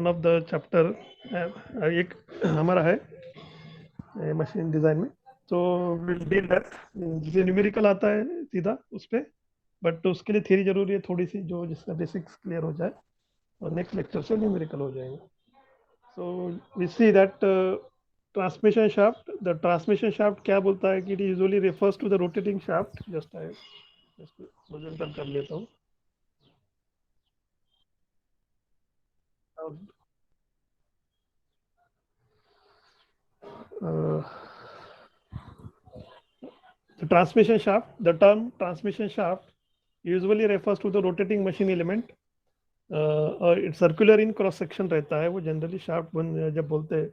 One of the chapter एक हमारा है मशीन डिज़ाइन में, तो विल डील दैट। जिसे न्यूमेरिकल आता है सीधा उस पर, बट उसके लिए थ्योरी जरूरी है थोड़ी सी, जो जिसका बेसिक्स क्लियर हो जाए, और नेक्स्ट लेक्चर से न्यूमेरिकल हो जाएंगे। So we see that transmission shaft, the transmission shaft क्या बोलता है कि it usually refers to the rotating shaft. Just I present कर लेता हूँ। The transmission shaft, the term transmission shaft usually refers to the rotating machine element, और it circular in cross section रहता है वो जनरली शाफ्ट जब बोलते हैं।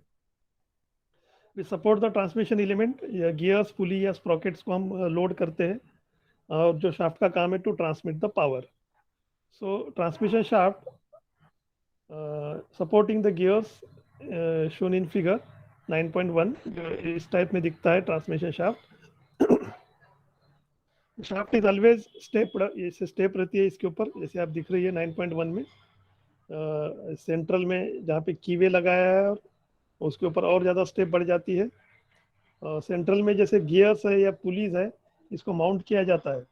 We support the transmission element, या गियर्स, पुली या स्प्रॉकेट्स को हम लोड करते हैं, और जो शाफ्ट का काम है to transmit the power. So transmission shaft supporting the gears shown in figure 9.1, इस टाइप में दिखता है transmission shaft. Shaft is always stepped, ये स्टेप रहती है इसके ऊपर, जैसे आप दिख रही है 9.1 में। सेंट्रल में जहाँ पे कीवे लगाया है उसके ऊपर और ज़्यादा स्टेप बढ़ जाती है। सेंट्रल में जैसे गियर्स है या पुलीज है, इसको माउंट किया जाता है।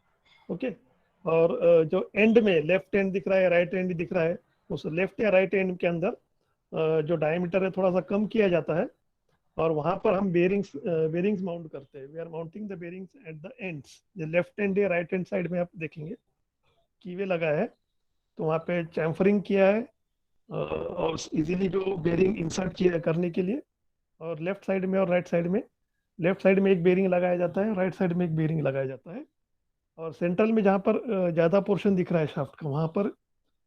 ओके, और जो एंड में लेफ्ट एंड दिख रहा है, राइट एंड दिख रहा है, उस लेफ्ट या राइट एंड के अंदर जो डायमीटर है थोड़ा सा कम किया जाता है, और वहां पर हम बेरिंग्स माउंट करते हैं। We are mounting the bearings at the ends. Left end या राइट हैंड साइड में आप देखेंगे कीवे लगा है, तो वहाँ पे चैम्फरिंग किया है और इजीली जो बेरिंग इंसर्ट किया करने के लिए। और लेफ्ट साइड में और राइट साइड में, लेफ्ट साइड में एक बेरिंग लगाया जाता है, राइट साइड में एक बेरिंग लगाया जाता है। और सेंट्रल में जहाँ पर ज़्यादा पोर्शन दिख रहा है शाफ्ट का, वहाँ पर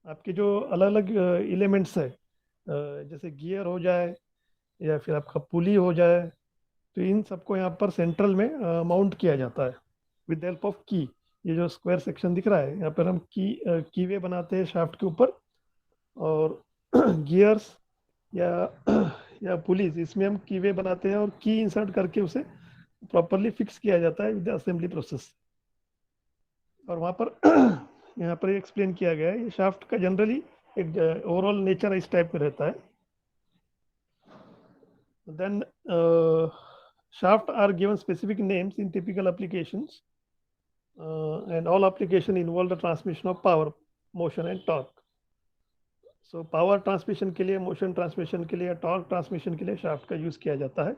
आपके जो अलग अलग एलिमेंट्स है, जैसे गियर हो जाए या फिर आपका पुली हो जाए, तो इन सबको यहाँ पर सेंट्रल में माउंट किया जाता है विद हेल्प ऑफ की। ये जो स्क्वायर सेक्शन दिख रहा है, यहाँ पर हम कीवे बनाते हैं शाफ्ट के ऊपर, और गियर्स या पुलिस, इसमें हम कीवे बनाते हैं और की इंसर्ट करके उसे प्रॉपरली फिक्स किया जाता है विद असेंबली प्रोसेस। और वहाँ पर यहाँ पर एक्सप्लेन किया गया है, ये शाफ्ट का जनरली एक ओवरऑल नेचर इस टाइप में रहता है। Then shaft are given specific names in typical applications, and all application involve the transmission of power, motion and torque. So power transmission के लिए, motion transmission के लिए या torque transmission के लिए shaft का use किया जाता है।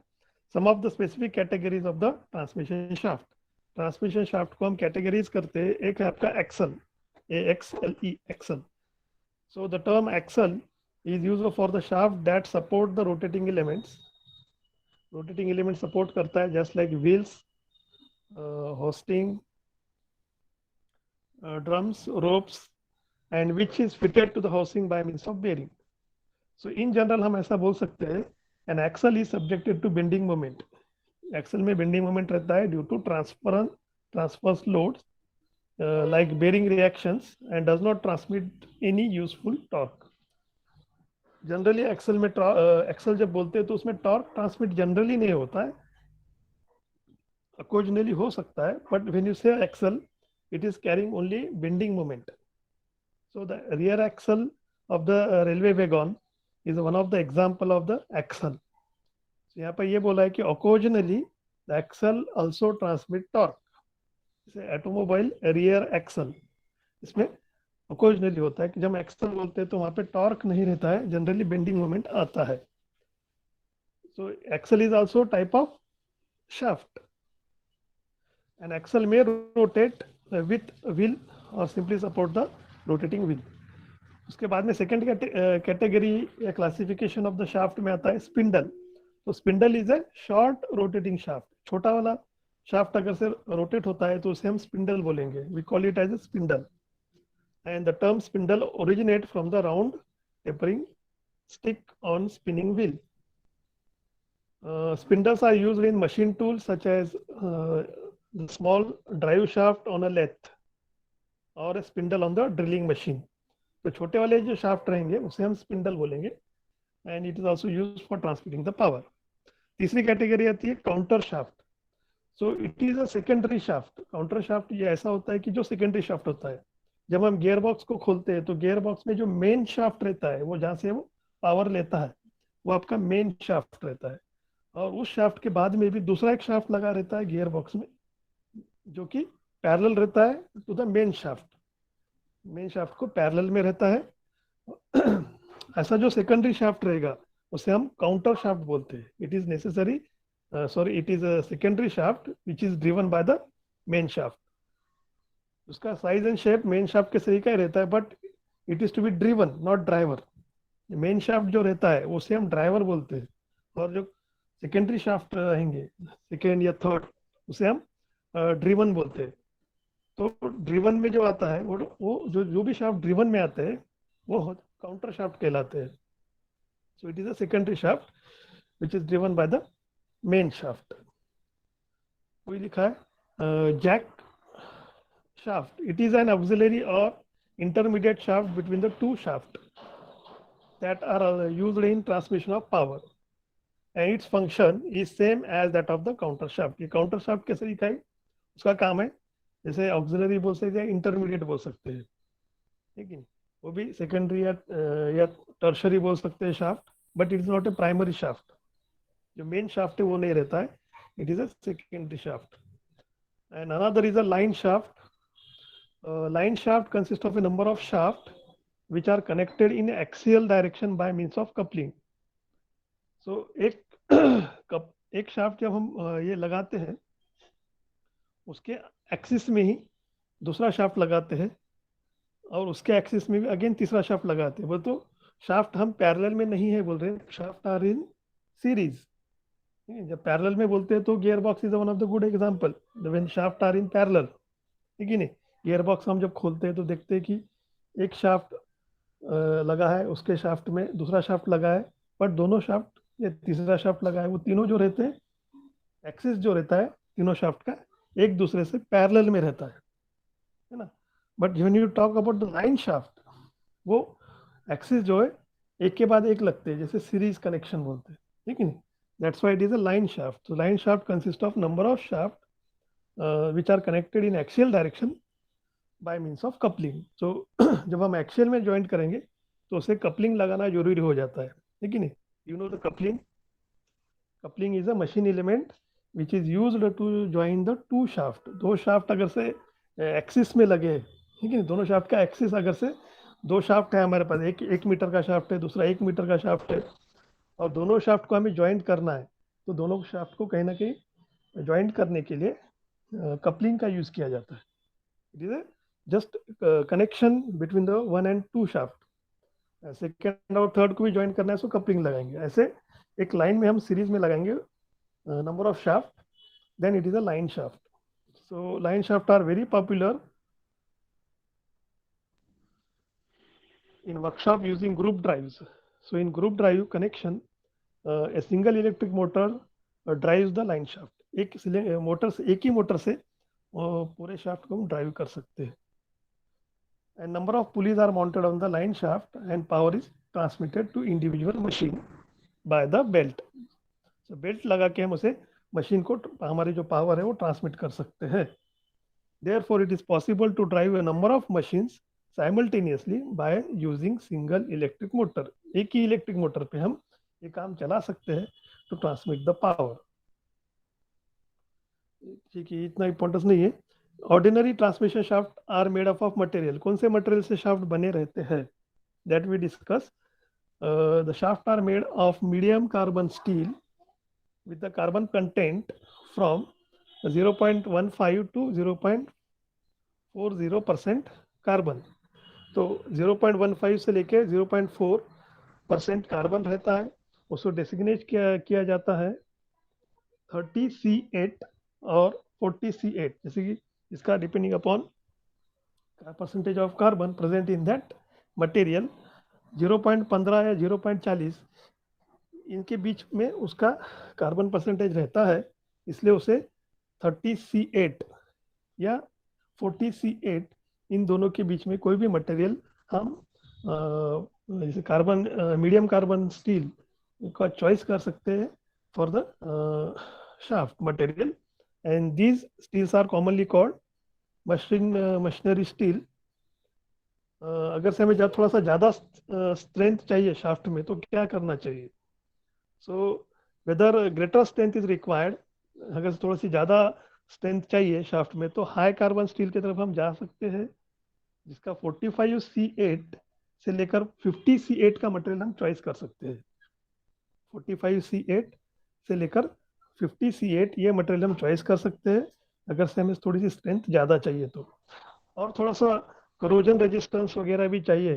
Some of the specific categories of the transmission shaft. Transmission shaft को हम categories करते हैं। एक है आपका axle, AXLE, axle. So the term axle is used for the shaft that support the rotating elements. Rotating element support करता है, just like wheels, hoisting, drums, ropes, and which is fitted to the housing by means of bearing. So in general हम ऐसा बोल सकते हैं, an axle is subjected to bending moment. Axle में bending moment रहता है due to transverse loads like bearing reactions, and does not transmit any useful torque. Generally axle में axle जब बोलते हैं तो उसमें टॉर्क ट्रांसमिट जनरली नहीं होता है, occasionally हो सकता है, but when you say axle, it is carrying only bending moment. So the rear axle of the railway wagon is one of the example of the axle. So यहाँ पर ये बोला है कि occasionally the axle also transmit torque. जैसे automobile rear axle, इसमें occasionally होता है कि जब एक्सल बोलते हैं तो वहाँ पे टॉर्क नहीं रहता है, जनरली बेंडिंग मोमेंट आता है। So axle is also type of shaft. An axle may rotate with wheel or simply support the rotating wheel. उसके बाद में सेकंड कैटेगरी या क्लासिफिकेशन ऑफ द शाफ्ट में आता है स्पिंडल। तो spindle is a short rotating shaft. छोटा वाला शाफ्ट अगर से रोटेट होता है तो उसे हम स्पिंडल बोलेंगे, we call it as a spindle. And the term spindle originate from the round tapering stick on spinning wheel. Spindles are used in machine tools such as the small drive shaft on a lathe or a spindle on the drilling machine. तो छोटे वाले जो shaft रहेंगे उसे हम spindle बोलेंगे, and it is also used for transmitting the power. तीसरी category आती है counter shaft. So it is a secondary shaft. Counter shaft ये ऐसा होता है कि जो सेकेंडरी शाफ्ट होता है, जब हम गियर बॉक्स को खोलते हैं तो गियर बॉक्स में जो मेन शाफ्ट रहता है वो जहाँ से वो पावर लेता है वो आपका मेन शाफ्ट रहता है, और उस शाफ्ट के बाद में भी दूसरा एक शाफ्ट लगा रहता है गियर बॉक्स में, जो कि पैरेलल रहता है to the main shaft, main shaft को पैरेलल में रहता है। ऐसा जो सेकेंडरी शाफ्ट रहेगा उसे हम काउंटर शाफ्ट बोलते हैं। It is necessary, sorry, it is a secondary shaft which is driven by the main shaft. उसका size and shape main shaft के सही का ही रहता है, but it is to be driven not driver. Main shaft जो रहता है उसे हम ड्राइवर बोलते हैं, और जो सेकेंडरी शाफ्ट रहेंगे सेकेंड या थर्ड उसे हम ड्रिवन बोलते हैं। तो ड्रिवन में जो आता है वो जो भी शाफ्ट ड्रिवन में आते हैं वो काउंटर शाफ्ट कहलाते हैं। So it is a secondary shaft which is driven by the main shaft. कोई लिखा है Jack shaft. It is an auxiliary or intermediate shaft between the two shafts that are used in transmission of power, and its function is same as that of the counter shaft. ये counter shaft कैसे लिखा है, उसका काम है जैसे auxiliary बोल सकते हैं, intermediate बोल सकते हैं, ठीक है, वो भी secondary या tertiary बोल सकते हैं shaft, but it is not a primary shaft. जो main shaft है वो नहीं रहता है, it is a secondary shaft. And another is a line shaft. Line shaft consists of a number of shafts which are connected in axial direction by means of coupling. So एक shaft जब हम ये लगाते हैं उसके axis में ही दूसरा shaft लगाते हैं, और उसके एक्सिस में भी अगेन तीसरा शाफ्ट लगाते हैं। वो तो शाफ्ट हम पैरेलल में नहीं है बोल रहे, शाफ्ट आर इन सीरीज। जब पैरेलल में बोलते हैं तो gear box is one of the good example when shaft are in parallel, ठीक है नहीं। गियर बॉक्स हम जब खोलते हैं तो देखते हैं कि एक शाफ्ट लगा है, उसके शाफ्ट में दूसरा शाफ्ट लगा है, बट दोनों शाफ्ट या तीसरा शाफ्ट लगा है, वो तीनों जो रहते हैं एक्सिस जो रहता है तीनों शाफ्ट का एक दूसरे से पैरेलल में रहता है ना। But when you talk about the line shaft, वो एक्सिस जो है एक के बाद एक लगते हैं, जैसे सीरीज कनेक्शन बोलते हैं, ठीक है नहीं। That's why it is a line shaft. So line shaft consist of number of shaft which are connected in axial direction by means of coupling. So जब हम एक्सियल में ज्वाइंट करेंगे तो उसे कपलिंग लगाना जरूरी हो जाता है, ठीक है नहीं। You know the coupling, coupling is a machine element which is used to join the two shaft. दो शाफ्ट अगर से एक्सिस में लगे, ठीक है, दोनों शाफ्ट का एक्सिस अगर से दो शाफ्ट है हमारे पास, एक मीटर का शाफ्ट है, दूसरा 1 मीटर का शाफ्ट है, और दोनों शाफ्ट को हमें ज्वाइंट करना है, तो दोनों शाफ्ट को कहीं ना कहीं ज्वाइंट करने के लिए कपलिंग का यूज किया जाता है। It is just connection between the 1 and 2 shaft. Second और थर्ड को भी ज्वाइन करना है तो कपलिंग लगाएंगे। ऐसे एक लाइन में हम सीरीज में लगाएंगे number of shaft, then it is a line shaft. So line shaft are very popular in workshop using group drives. So in group drive connection, a single electric motor drives the line shaft. एक motor से, एक ही motor से पूरे shaft को हम drive कर सकते हैं। And number of pulleys are mounted on the line shaft and power is transmitted to individual machine by the belt. So belt लगा के हम उसे मशीन को हमारी जो पावर है वो ट्रांसमिट कर सकते हैं। Therefore it is possible to drive a number of machines simultaneously by using single electric motor. एक ही इलेक्ट्रिक मोटर पे हम ये काम चला सकते हैं to transmit the power. ठीक है, इतना इम्पोर्टेंस नहीं है। Ordinary transmission shaft are made up of material. कौन से मटेरियल से शाफ्ट बने रहते हैं, that we discuss. The shaft are made of medium carbon steel with the carbon content from 0.15 to 0.40% carbon. तो 0.15 से लेके 0.4% कार्बन रहता है, उसको डेसिग्नेट किया जाता है 30C8 और 40C8, जैसे कि इसका depending upon percentage of carbon present in that material. 0.15 या 0.40 इनके बीच में उसका कार्बन परसेंटेज रहता है, इसलिए उसे 30C8 या 40C8 इन दोनों के बीच में कोई भी मटेरियल हम जैसे कार्बन मीडियम कार्बन स्टील का चॉइस कर सकते हैं for the shaft material, and these steels are commonly called machinery steel, अगर से हमें थोड़ा सा ज़्यादा स्ट्रेंथ चाहिए शाफ्ट में तो क्या करना चाहिए? So whether greater strength is required, अगर थोड़ी सी ज़्यादा स्ट्रेंथ चाहिए शाफ्ट में तो हाई कार्बन स्टील की तरफ हम जा सकते हैं, जिसका 45C8 से लेकर 50C8 का मटेरियल हम चॉइस कर सकते हैं। 45C8 से लेकर 50C8 ये मटेरियल हम चॉइस कर सकते हैं अगर से हमें थोड़ी सी स्ट्रेंथ ज़्यादा चाहिए तो। और थोड़ा सा करोजन रेजिस्टेंस वगैरह भी चाहिए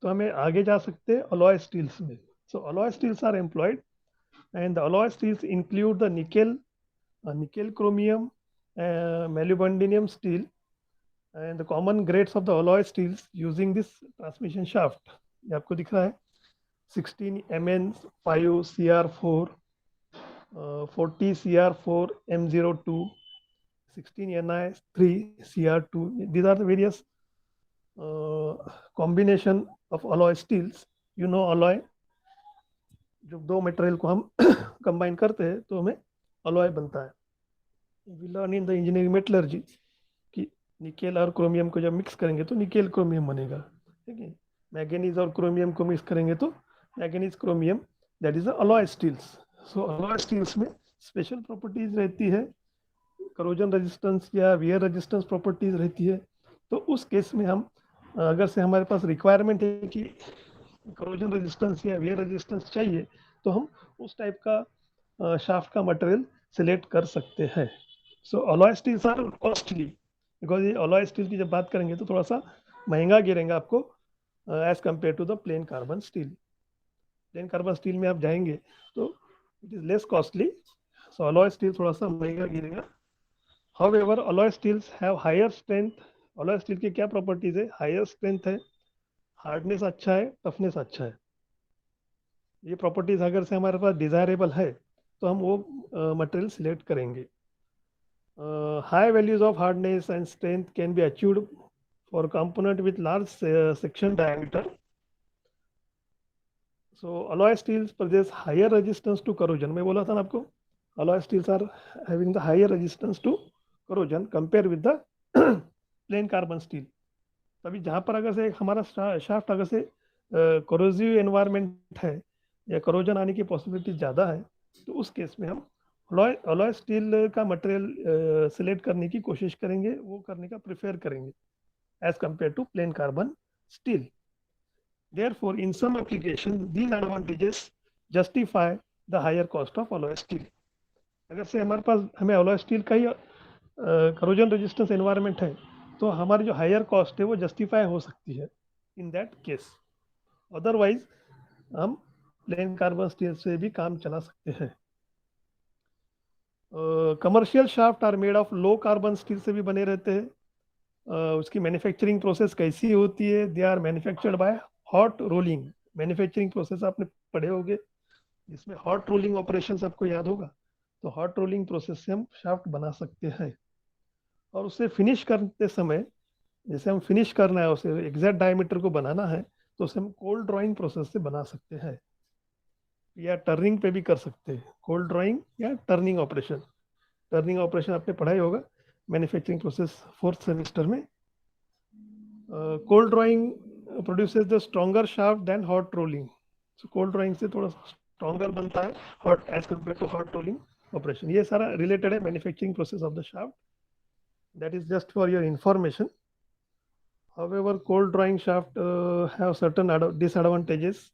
तो हमें आगे जा सकते हैं अलॉय स्टील्स में। So alloy steels are employed and the alloy steels include the nickel chromium, molybdenum steel and the common grades of the alloy steels using this transmission shaft। ये आपको दिख रहा है 16 MN5 CR4, 40 CR4 M02, 16 Ni3 CR2। These are the various combination of alloy steels। You know alloy, जब दो material को हम combine करते हैं तो हमें अलॉय बनता है। We learn in the engineering metallurgy कि निकेल और क्रोमियम को जब मिक्स करेंगे तो निकेल क्रोमियम बनेगा, ठीक है। मैंगनीज और क्रोमियम को मिक्स करेंगे तो manganese chromium, that is the alloy steels. So alloy steels में स्पेशल प्रॉपर्टीज रहती है, करोजन रेजिस्टेंस या वियर रेजिस्टेंस प्रॉपर्टीज रहती है। तो उस केस में हम अगर से हमारे पास रिक्वायरमेंट है कि करोजन रेजिस्टेंस या वियर रेजिस्टेंस चाहिए तो हम उस टाइप का शाफ्ट का मटेरियल सिलेक्ट कर सकते हैं। So alloy steels are costly, because ये अलॉय स्टील की जब बात करेंगे तो थोड़ा सा महंगा गिरेगा आपको as compare to the plain carbon steel. Plain carbon steel में आप जाएंगे तो it is less costly, so alloy steel थोड़ा सा महंगा गिरेगा। However alloy steels have higher strength. Alloy steel की क्या प्रॉपर्टीज है? हायर स्ट्रेंथ है, हार्डनेस अच्छा है, टफनेस अच्छा है। ये प्रॉपर्टीज अगर से हमारे पास डिजायरेबल है तो हम वो मटेरियल सिलेक्ट करेंगे। High values of hardness and strength can be achieved for component with large section diameter. So alloy steels produce higher resistance to corrosion. मैं बोला था ना आपको, alloy steels are having the higher resistance to corrosion compare with the plain carbon steel. तभी जहाँ पर अगर से हमारा शाफ्ट अगर से कोरोजिव एनवायरनमेंट है या करोजन आने की पॉसिबिलिटी ज़्यादा है तो उस केस में हम अलॉय स्टील का मटेरियल सिलेक्ट करने की कोशिश करेंगे, वो करने का प्रेफर करेंगे as compare to plain carbon steel. Therefore, in some applications, these advantages justify the higher cost of alloy steel। अगर से हमारे पास हमें alloy steel का ही करोजन रेजिस्टेंस एनवायरनमेंट है तो हमारी जो हायर कॉस्ट है वो जस्टिफाई हो सकती है इन दैट केस। अदरवाइज हम प्लेन कार्बन स्टील से भी काम चला सकते हैं। Commercial shaft are made of low carbon steel से भी बने रहते हैं। उसकी मैन्युफैक्चरिंग प्रोसेस कैसी होती है? They are manufactured by hot rolling. Manufacturing process आपने पढ़े होंगे, जिसमें हॉट रोलिंग ऑपरेशन आपको याद होगा। तो हॉट रोलिंग प्रोसेस से हम शाफ्ट बना सकते हैं और उसे फिनिश करते समय, जैसे हम फिनिश करना है, उसे एग्जैक्ट डायमीटर को बनाना है तो उसे हम कोल्ड ड्रॉइंग प्रोसेस से बना सकते हैं या टर्निंग पे भी कर सकते हैं। कोल्ड ड्रॉइंग या टर्निंग ऑपरेशन, टर्निंग ऑपरेशन आपने पढ़ा ही होगा मैन्युफैक्चरिंग प्रोसेस 4th सेमेस्टर में। Cold drawing produces the stronger shaft than hot rolling. So cold drawing से थोड़ा स्ट्रॉन्गर बनता है hot as compare to hot rolling operation. ये सारा रिलेटेड है manufacturing process of the shaft, that is just for your information. However cold drawing shaft have certain disadvantages.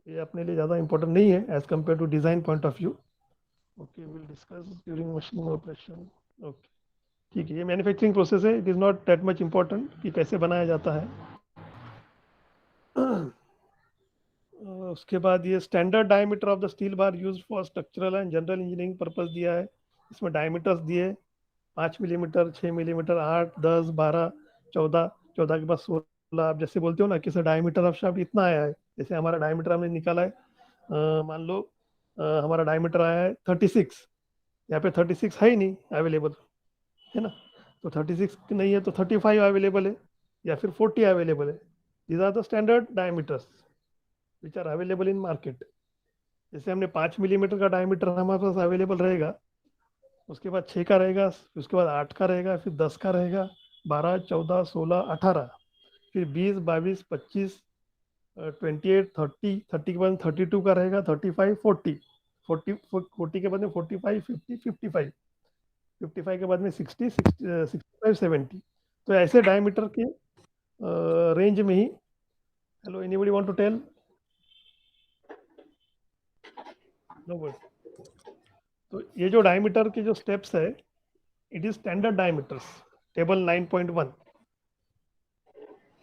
ये अपने लिए ज़्यादा इंपॉर्टेंट नहीं है as compare to design point of view. Okay, will discuss during machining operation. Okay, ठीक है, ये manufacturing process है, it is not that much important कि कैसे बनाया जाता है। उसके बाद ये standard diameter of the steel bar used for structural and general engineering purpose दिया है। इसमें डायमीटर्स दिए 5 मिलीमीटर, 6 मिलीमीटर, 8, 10, 12, 14, 14 के बाद 16। आप जैसे बोलते हो ना कि सर डायमीटर ऑफ शाफ्ट इतना आया है, जैसे हमारा डायमीटर हमने निकाला है, मान लो हमारा डायमीटर आया है 36, यहाँ पे 36 है ही नहीं अवेलेबल, है ना। तो 36 नहीं है तो 35 अवेलेबल है या फिर 40 अवेलेबल है। These are the standard diameters which are available in market. जैसे हमने 5 मिलीमीटर का डायमीटर हमारे पास अवेलेबल रहेगा, उसके बाद 6 का रहेगा, उसके बाद 8 का रहेगा, फिर 10 का रहेगा, 12, 14, 16, 18। फिर 20, 22, 25, 28, 30, 30 के बाद 32 का रहेगा, 35, 40, 40 के बाद में 45, 50, 55, 55 के बाद में 60, 65, 70। तो ऐसे डायमीटर के रेंज में ही, hello anybody want to tell? No word. तो ये जो डायमीटर के जो स्टेप्स है, it is standard diameters, table 9.1,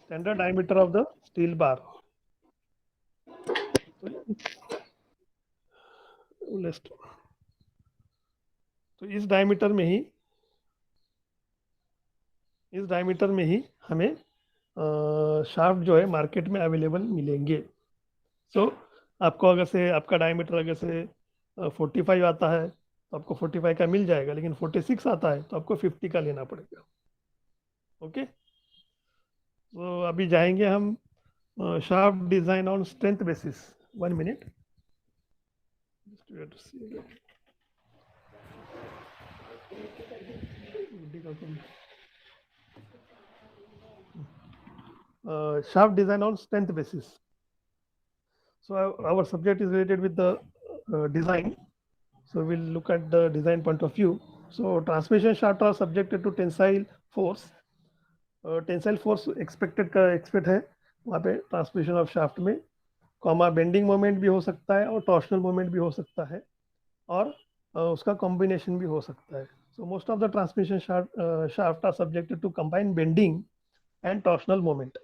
standard diameter of the steel bar. तो इस डायमीटर में ही, हमें शाफ्ट जो है मार्केट में अवेलेबल मिलेंगे। सो आपको अगर से आपका डायमीटर अगर से 45 आता है तो आपको 45 का मिल जाएगा, लेकिन 46 आता है तो आपको 50 का लेना पड़ेगा। ओके, तो अभी जाएंगे हम shaft design on strength basis. 1 minute. shaft design on strength basis. So our subject is related with the design. So we'll look at the design point of view. So transmission shaft are subjected to tensile force. Tensile force expect है वहाँ पे transmission of shaft में, comma bending moment भी हो सकता है और torsional moment भी हो सकता है, और उसका कॉम्बिनेशन भी हो सकता है। So most of the transmission shaft are subjected to combine bending and torsional moment.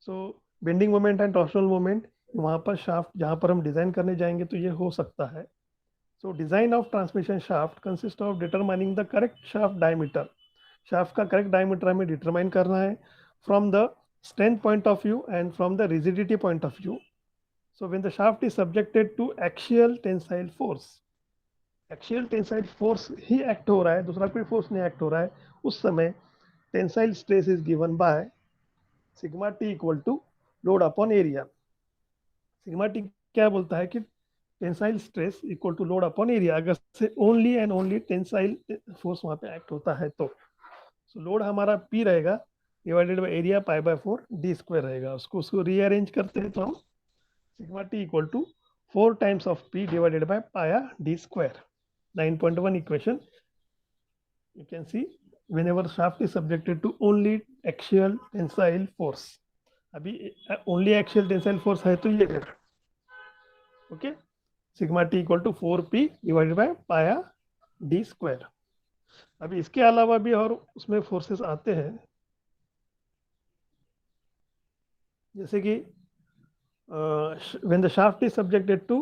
So bending moment and torsional moment वहाँ पर शाफ्ट जहाँ पर हम डिज़ाइन करने जाएंगे तो ये हो सकता है। So design of transmission shaft consist of determining the correct shaft diameter. Shaft का करेक्ट डायमीटर हमें डिटरमाइन करना है from the strength point of view and from the rigidity point of view. So when the shaft is subjected to axial tensile force, axial tensile force ही act हो रहा है, दूसरा कोई फोर्स नहीं एक्ट हो रहा है, उस समय tensile stress is given by sigma T equal to load upon area. Sigma T क्या बोलता है कि tensile stress equal to load upon area, अगर से only and only tensile force वहाँ पे एक्ट होता है तो। सो लोड हमारा P रहेगा divided by area pi by 4 D square रहेगा। उसको रीअरेंज करते हैं तो हम sigma T equal to 4 times of P divided by pi D square. 9.1 equation you can see whenever shaft is subjected to only axial tensile force। अभी only axial tensile force है तो ये है, okay, sigma T equal to 4P divided by pi D square. अभी इसके अलावा भी और उसमें फोर्सेस आते हैं, जैसे कि when the shaft is subjected to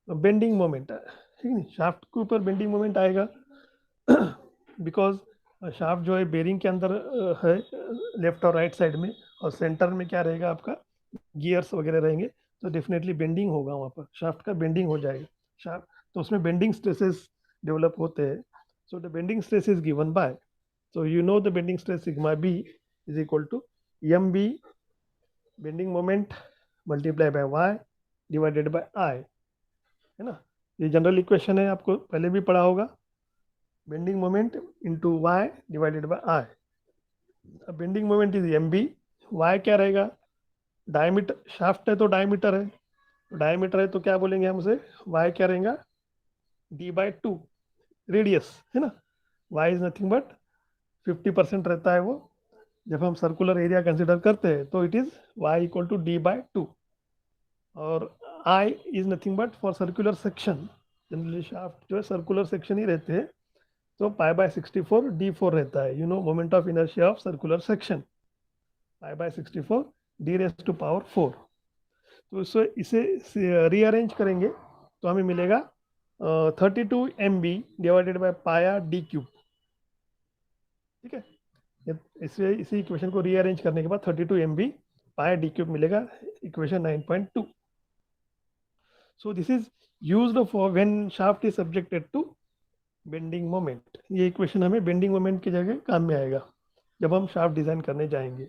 bending moment, ठीक है, शाफ्ट के ऊपर बेंडिंग मोमेंट आएगा बिकॉज शाफ्ट जो है बेरिंग के अंदर है लेफ्ट और राइट साइड में, और सेंटर में क्या रहेगा आपका गियर्स वगैरह रहेंगे, तो डेफिनेटली बेंडिंग होगा वहाँ पर, शाफ्ट का बेंडिंग हो जाएगा शाफ्ट, तो उसमें बेंडिंग स्ट्रेसेस डेवलप होते हैं। So the bending stress is given bye, so you know the bending stress sigma b is equal to mb bending moment multiply by y divided by I, है ना। ये general equation है, आपको पहले भी पढ़ा होगा, bending moment into Y divided by I. Bending moment is mb, y क्या रहेगा, डायमीटर, शाफ्ट है तो डायमीटर है, डायमीटर है तो क्या बोलेंगे हम उसे, y क्या रहेगा d/2, रेडियस है ना, y इज नथिंग बट 50% रहता है वो, जब हम सर्कुलर एरिया कंसिडर करते हैं तो it is y equal to d/2, और I is nothing but for circular section, generally shaft जो है सर्कुलर सेक्शन ही रहते हैं, तो π/64 d4 रहता है, you know moment of inertia of circular section, π/64 d⁻⁴। तो इसे रीअरेंज करेंगे तो हमें मिलेगा 32 mb डिवाइडेड बाय पाया d³, ठीक है। इसी इक्वेशन को रीअरेंज करने के बाद 32 mb पाया d³ मिलेगा, equation 9.2। So this is used for when shaft is subjected to bending moment. ये इक्वेशन हमें बेंडिंग मोमेंट की जगह काम में आएगा जब हम शाफ्ट डिजाइन करने जाएंगे।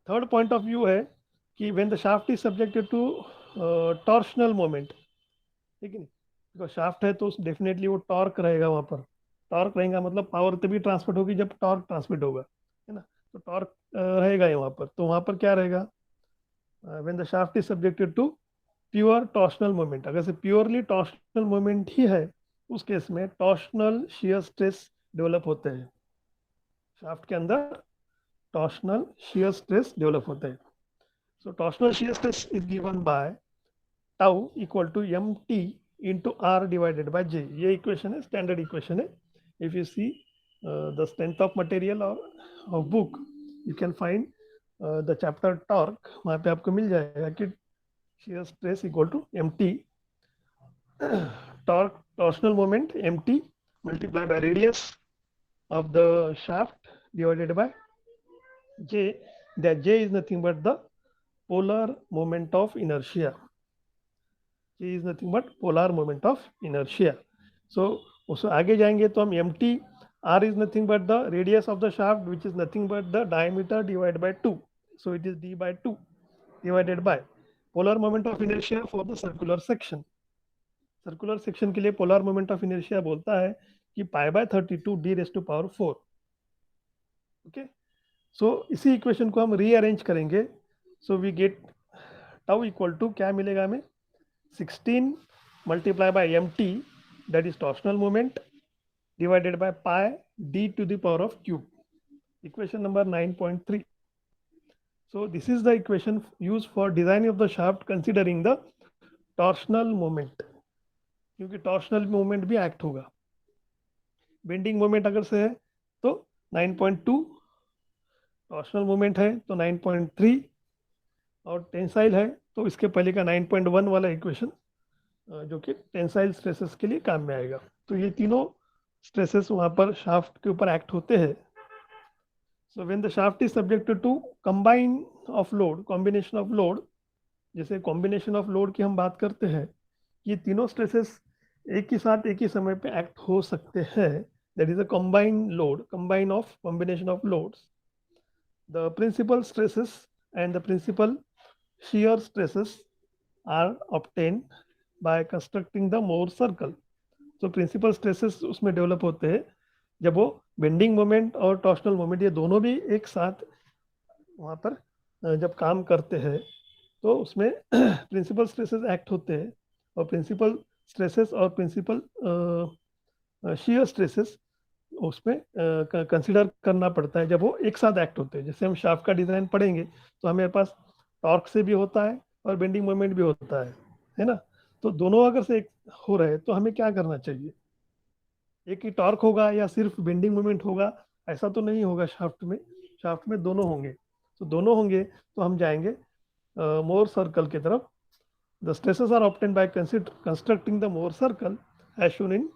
थर्ड पॉइंट ऑफ व्यू है कि when the shaft is subjected to torsional moment, ठीक है, बिकॉज शाफ्ट है तो डेफिनेटली वो टॉर्क रहेगा, वहाँ पर टॉर्क रहेगा, मतलब पावर तभी ट्रांसमिट होगी जब टॉर्क ट्रांसमिट होगा, है ना। तो टॉर्क रहेगा ही वहाँ पर। तो वहाँ पर क्या रहेगा, when the shaft is subjected to pure torsional moment, अगर से प्योरली टॉर्शनल मोमेंट ही है उस केस में टॉर्शनल शियर स्ट्रेस डेवलप होते हैं, शाफ्ट के अंदर टॉर्शनल शियर स्ट्रेस डेवलप होते हैं। So torsional shear stress is given by tau equal to M T into R divided by J. ये इक्वेशन है, स्टैंडर्ड इक्वेशन है। If you see the strength of material और book, you can find the chapter torque, वहाँ पे आपको मिल जाएगा कि shear stress equal to mt torsional moment mt multiplied by radius of the shaft divided by j, that j is nothing but the polar moment of inertia. j is nothing but polar moment of inertia. So उससे आगे जाएंगे तो हम mt, r is nothing but the radius of the shaft which is nothing but the diameter divided by 2, so it is d by 2 divided by polar moment of inertia for the circular section. Circular section के लिए polar moment of inertia बोलता है कि pi by 32 D raise to power 4। Okay, so इसी equation को हम rearrange करेंगे। So we get tau equal to क्या मिलेगा हमें, 16 multiply by M T that is torsional moment divided by pi D to the power of cube, equation number 9.3। so this is the equation used for design of the shaft considering the torsional moment, क्योंकि torsional moment भी act होगा। Bending moment अगर से है तो 9.2, torsional moment है तो 9.3, और टेंसाइल है तो इसके पहले का 9.1 वाला इक्वेशन जो कि टेंसाइल स्ट्रेसेस के लिए काम में आएगा। तो ये तीनों स्ट्रेसेस वहाँ पर शाफ्ट के ऊपर एक्ट होते हैं। So when the shaft is subjected to combine of load, combination of load, जैसे कॉम्बिनेशन ऑफ लोड की हम बात करते हैं, ये तीनों स्ट्रेसेस एक ही साथ एक ही समय पे एक्ट हो सकते हैं। That is a combine load, combine of combination of loads. The principal stresses and the principal shear stresses are obtain by constructing the Mohr circle. तो प्रिंसिपल स्ट्रेसेस उसमें डेवलप होते हैं जब वो बेंडिंग मोमेंट और टॉर्शनल मोमेंट ये दोनों भी एक साथ वहाँ पर जब काम करते हैं तो उसमें प्रिंसिपल स्ट्रेसेस एक्ट होते हैं, और प्रिंसिपल स्ट्रेसेस और प्रिंसिपल शियर स्ट्रेसेस उसमें कंसिडर करना पड़ता है जब वो एक साथ एक्ट होते हैं। जैसे हम शाफ्ट का डिज़ाइन पढ़ेंगे तो हमारे पास टॉर्क से भी होता है और बेंडिंग मोमेंट भी होता है ना। तो दोनों अगर से एक हो रहे तो हमें क्या करना चाहिए, एक ही टॉर्क होगा या सिर्फ बेंडिंग मोमेंट होगा, ऐसा तो नहीं होगा। शाफ्ट में दोनों होंगे। तो दोनों होंगे तो हम जाएंगे मोर सर्कल की तरफ। The stresses are obtained by constructing the Mohr circle as shown in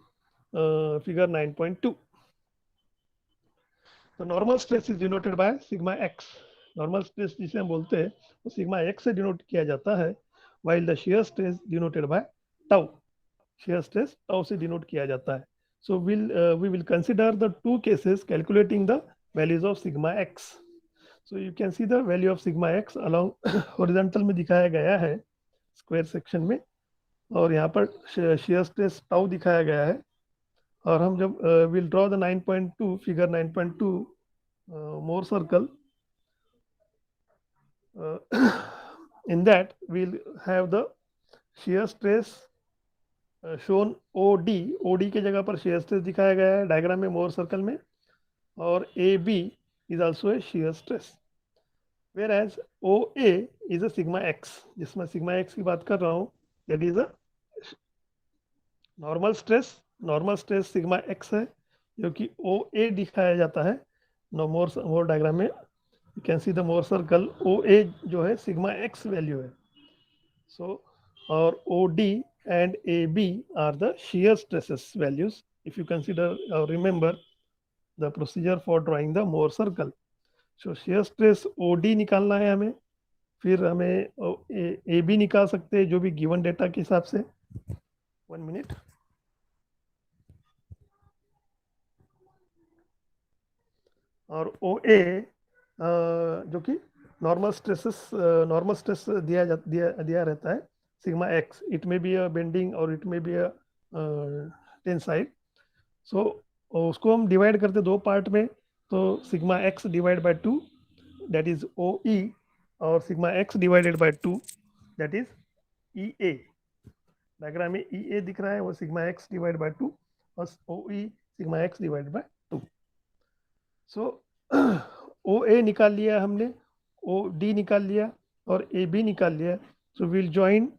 figure 9.2. The normal stress is denoted by sigma x. Normal stress जिसे हम बोलते हैं वो sigma x से डिनोट किया जाता है, while the shear stress denoted by tau. Shear stress tau से डिनोट किया जाता है। So we will consider the two cases calculating the values of sigma x. So you can see the value of sigma x along horizontal में दिखाया गया है square section में, और यहाँ पर शेयर स्ट्रेस टाउ दिखाया गया है। और हम जब will draw the 9.2 figure 9.2 Mohr circle, in that will have the shear stress shown OD, OD के जगह पर शेयर स्ट्रेस दिखाया गया है डायग्राम में मोर सर्कल में, और A B is also a shear stress, whereas OA is a sigma x, जिसमें sigma x की बात कर रहा हूँ, that is a normal stress sigma x है जो कि OA दिखाया जाता है। मोर डायग्राम में you can see the more circle, OA जो है sigma x वैल्यू है। So और OD and AB are the shear stresses values if you consider or remember the procedure for drawing the Mohr circle. So shear stress OD निकालना है हमें, फिर हमें ए B निकाल सकते हैं जो भी गिवन डेटा के हिसाब से। 1 मिनट। और ओ ए जो कि नॉर्मल स्ट्रेस दिया रहता है sigma x, it may be a bending और it may be a tensile. So उसको हम डिवाइड करते दो पार्ट में, तो sigma x divide by 2 that is O E, और sigma x divided by 2 that is E A. Diagram में E ए दिख रहा है, वो सिग्मा एक्स डिवाइड बाय 2 और O E sigma x divide by 2। So O A निकाल लिया हमने, ओ डी निकाल लिया और ए बी निकाल लिया। So will join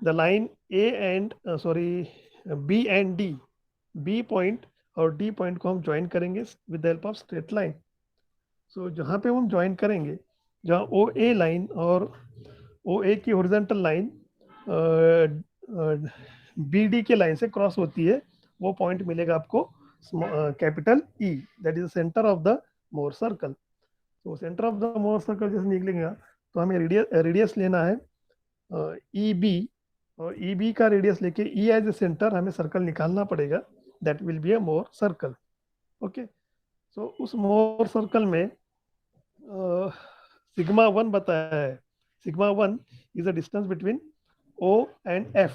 the line A and sorry B and D, B point और डी पॉइंट को हम ज्वाइन करेंगे with the help of straight line. So जहाँ पे हम ज्वाइन करेंगे, जहाँ ओ ए लाइन और ओ ए की हॉरिजॉन्टल लाइन बी डी के लाइन से क्रॉस होती है, वो पॉइंट मिलेगा आपको capital E, that is centre of the Mohr circle. तो centre of the Mohr circle जैसे निकलेगा तो हमें रेडियस लेना है ई बी, और ई बी का रेडियस लेके ई एज ए सेंटर हमें सर्कल निकालना पड़ेगा, that will be a Mohr circle. Okay, so उस मोर सर्कल में सिग्मा 1 बताया है। Sigma 1 is a distance between O and F.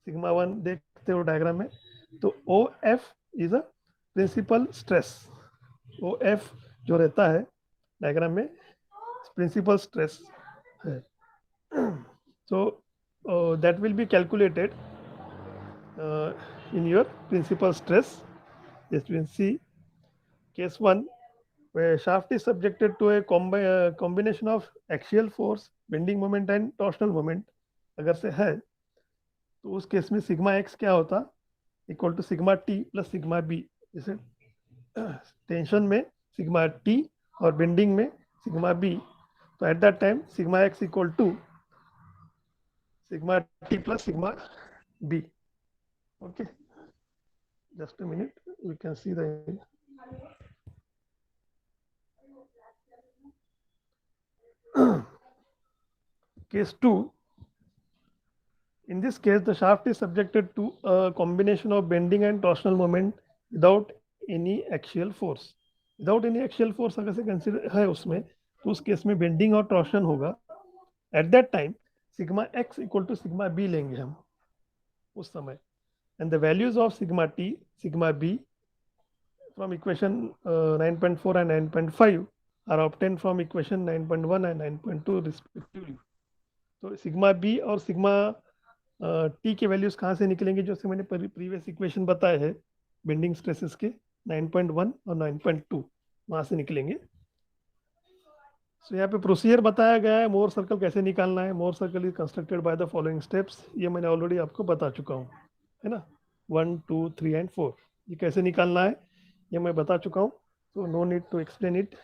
Sigma 1 देखते हो डायग्राम में, तो O F is a principal stress. O F जो रहता है डायग्राम में प्रिंसिपल स्ट्रेस है। so that will be calculated in your principal stress. Yes, you can see case 1 where shaft is subjected to a combination of axial force, bending moment and torsional moment अगर से है, तो उस case में sigma X क्या होता, equal to sigma T plus sigma B. जैसे tension में सिग्मा टी और बेंडिंग में सिग्मा बी, तो at that time sigma X equal to sigma T plus sigma B. Okay, just a minute, we can see the case 2. In this case, the shaft is subjected to a combination of bending and torsional moment without any axial force. Without any axial force अगर से consider है उसमें, तो उस case में bending और torsion होगा। At that time sigma X equal to sigma B लेंगे हम उस समय, and the values of sigma T sigma B from equation 9.4 and 9.5 are obtained from equation 9.1 and 9.2 respectively. तो सिग्मा बी और sigma T के values कहाँ से निकलेंगे, जो मैंने प्रीवियस इक्वेशन बताए हैं बेंडिंग स्ट्रेसेस के 9.1 और 9.2, वहाँ से निकलेंगे। सो यहाँ पे प्रोसीजर बताया गया है मोर सर्कल कैसे निकालना है। Mohr circle is constructed by the following steps, ये मैंने ऑलरेडी आपको बता चुका हूँ, है ना। 1, 2, 3 एंड 4 ये कैसे निकालना है ये मैं बता चुका हूँ, तो no need to explain it.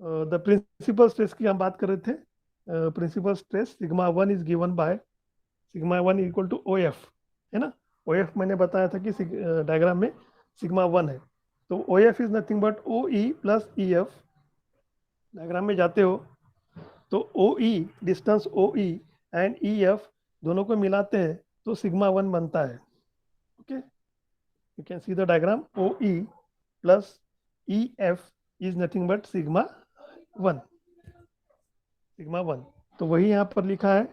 The principal stress की हम बात कर रहे थे। Principal stress sigma 1 is given by sigma 1 equal to O F, है ना। ओ एफ मैंने बताया था कि डायग्राम में सिग्मा 1 है, तो O F is nothing but O E plus E F. Diagram में जाते हो तो O E, distance O E and E F दोनों को मिलाते हैं तो सिग्मा 1 बनता है। Okay, you can see the diagram, O E plus E F is nothing but sigma 1, sigma 1। तो वही यहाँ पर लिखा है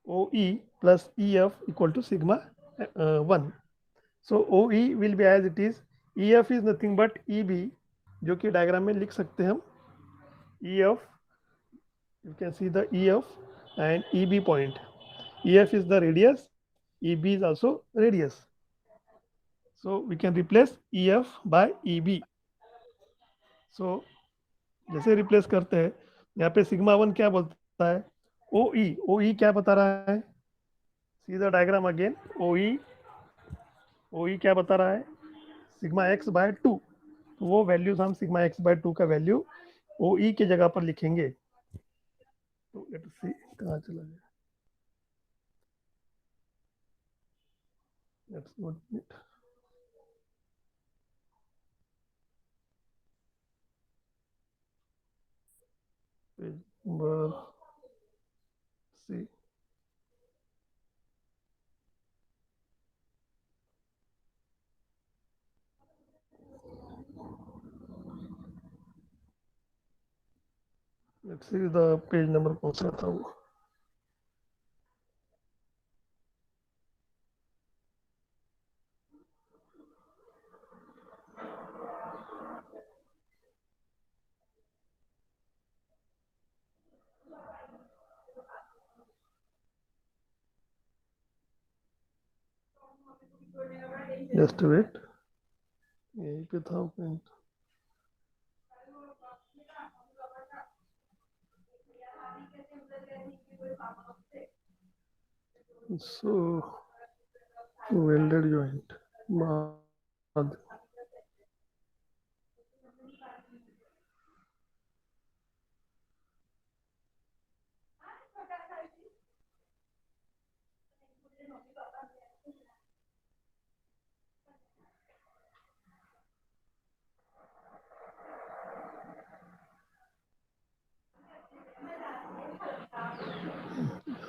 O E plus E F equal to sigma 1। So O E will be as it is, E F is nothing but E B, जो कि diagram में लिख सकते हैं हम E F. You can see the EF and EB point. EF is the radius, EB is also radius. So we can replace EF by EB. So जैसे replace करते हैं, यहाँ पे सिग्मा 1 क्या बोलता है, ओ ई क्या बता रहा है, सी द डायग्राम अगेन। ओ ई क्या बता रहा है, सिग्मा एक्स बाय 2। तो वो वैल्यूज हम सिग्मा एक्स बाय 2 का वैल्यू ओ ई के जगह पर लिखेंगे। तो लेट्स सी कहाँ चला गया, let's note it. Page number see, let's see the page number कौन सा था वो। जस्ट वेट, यहीं पे था पॉइंट। सो वेल्डेड जॉइंट बाद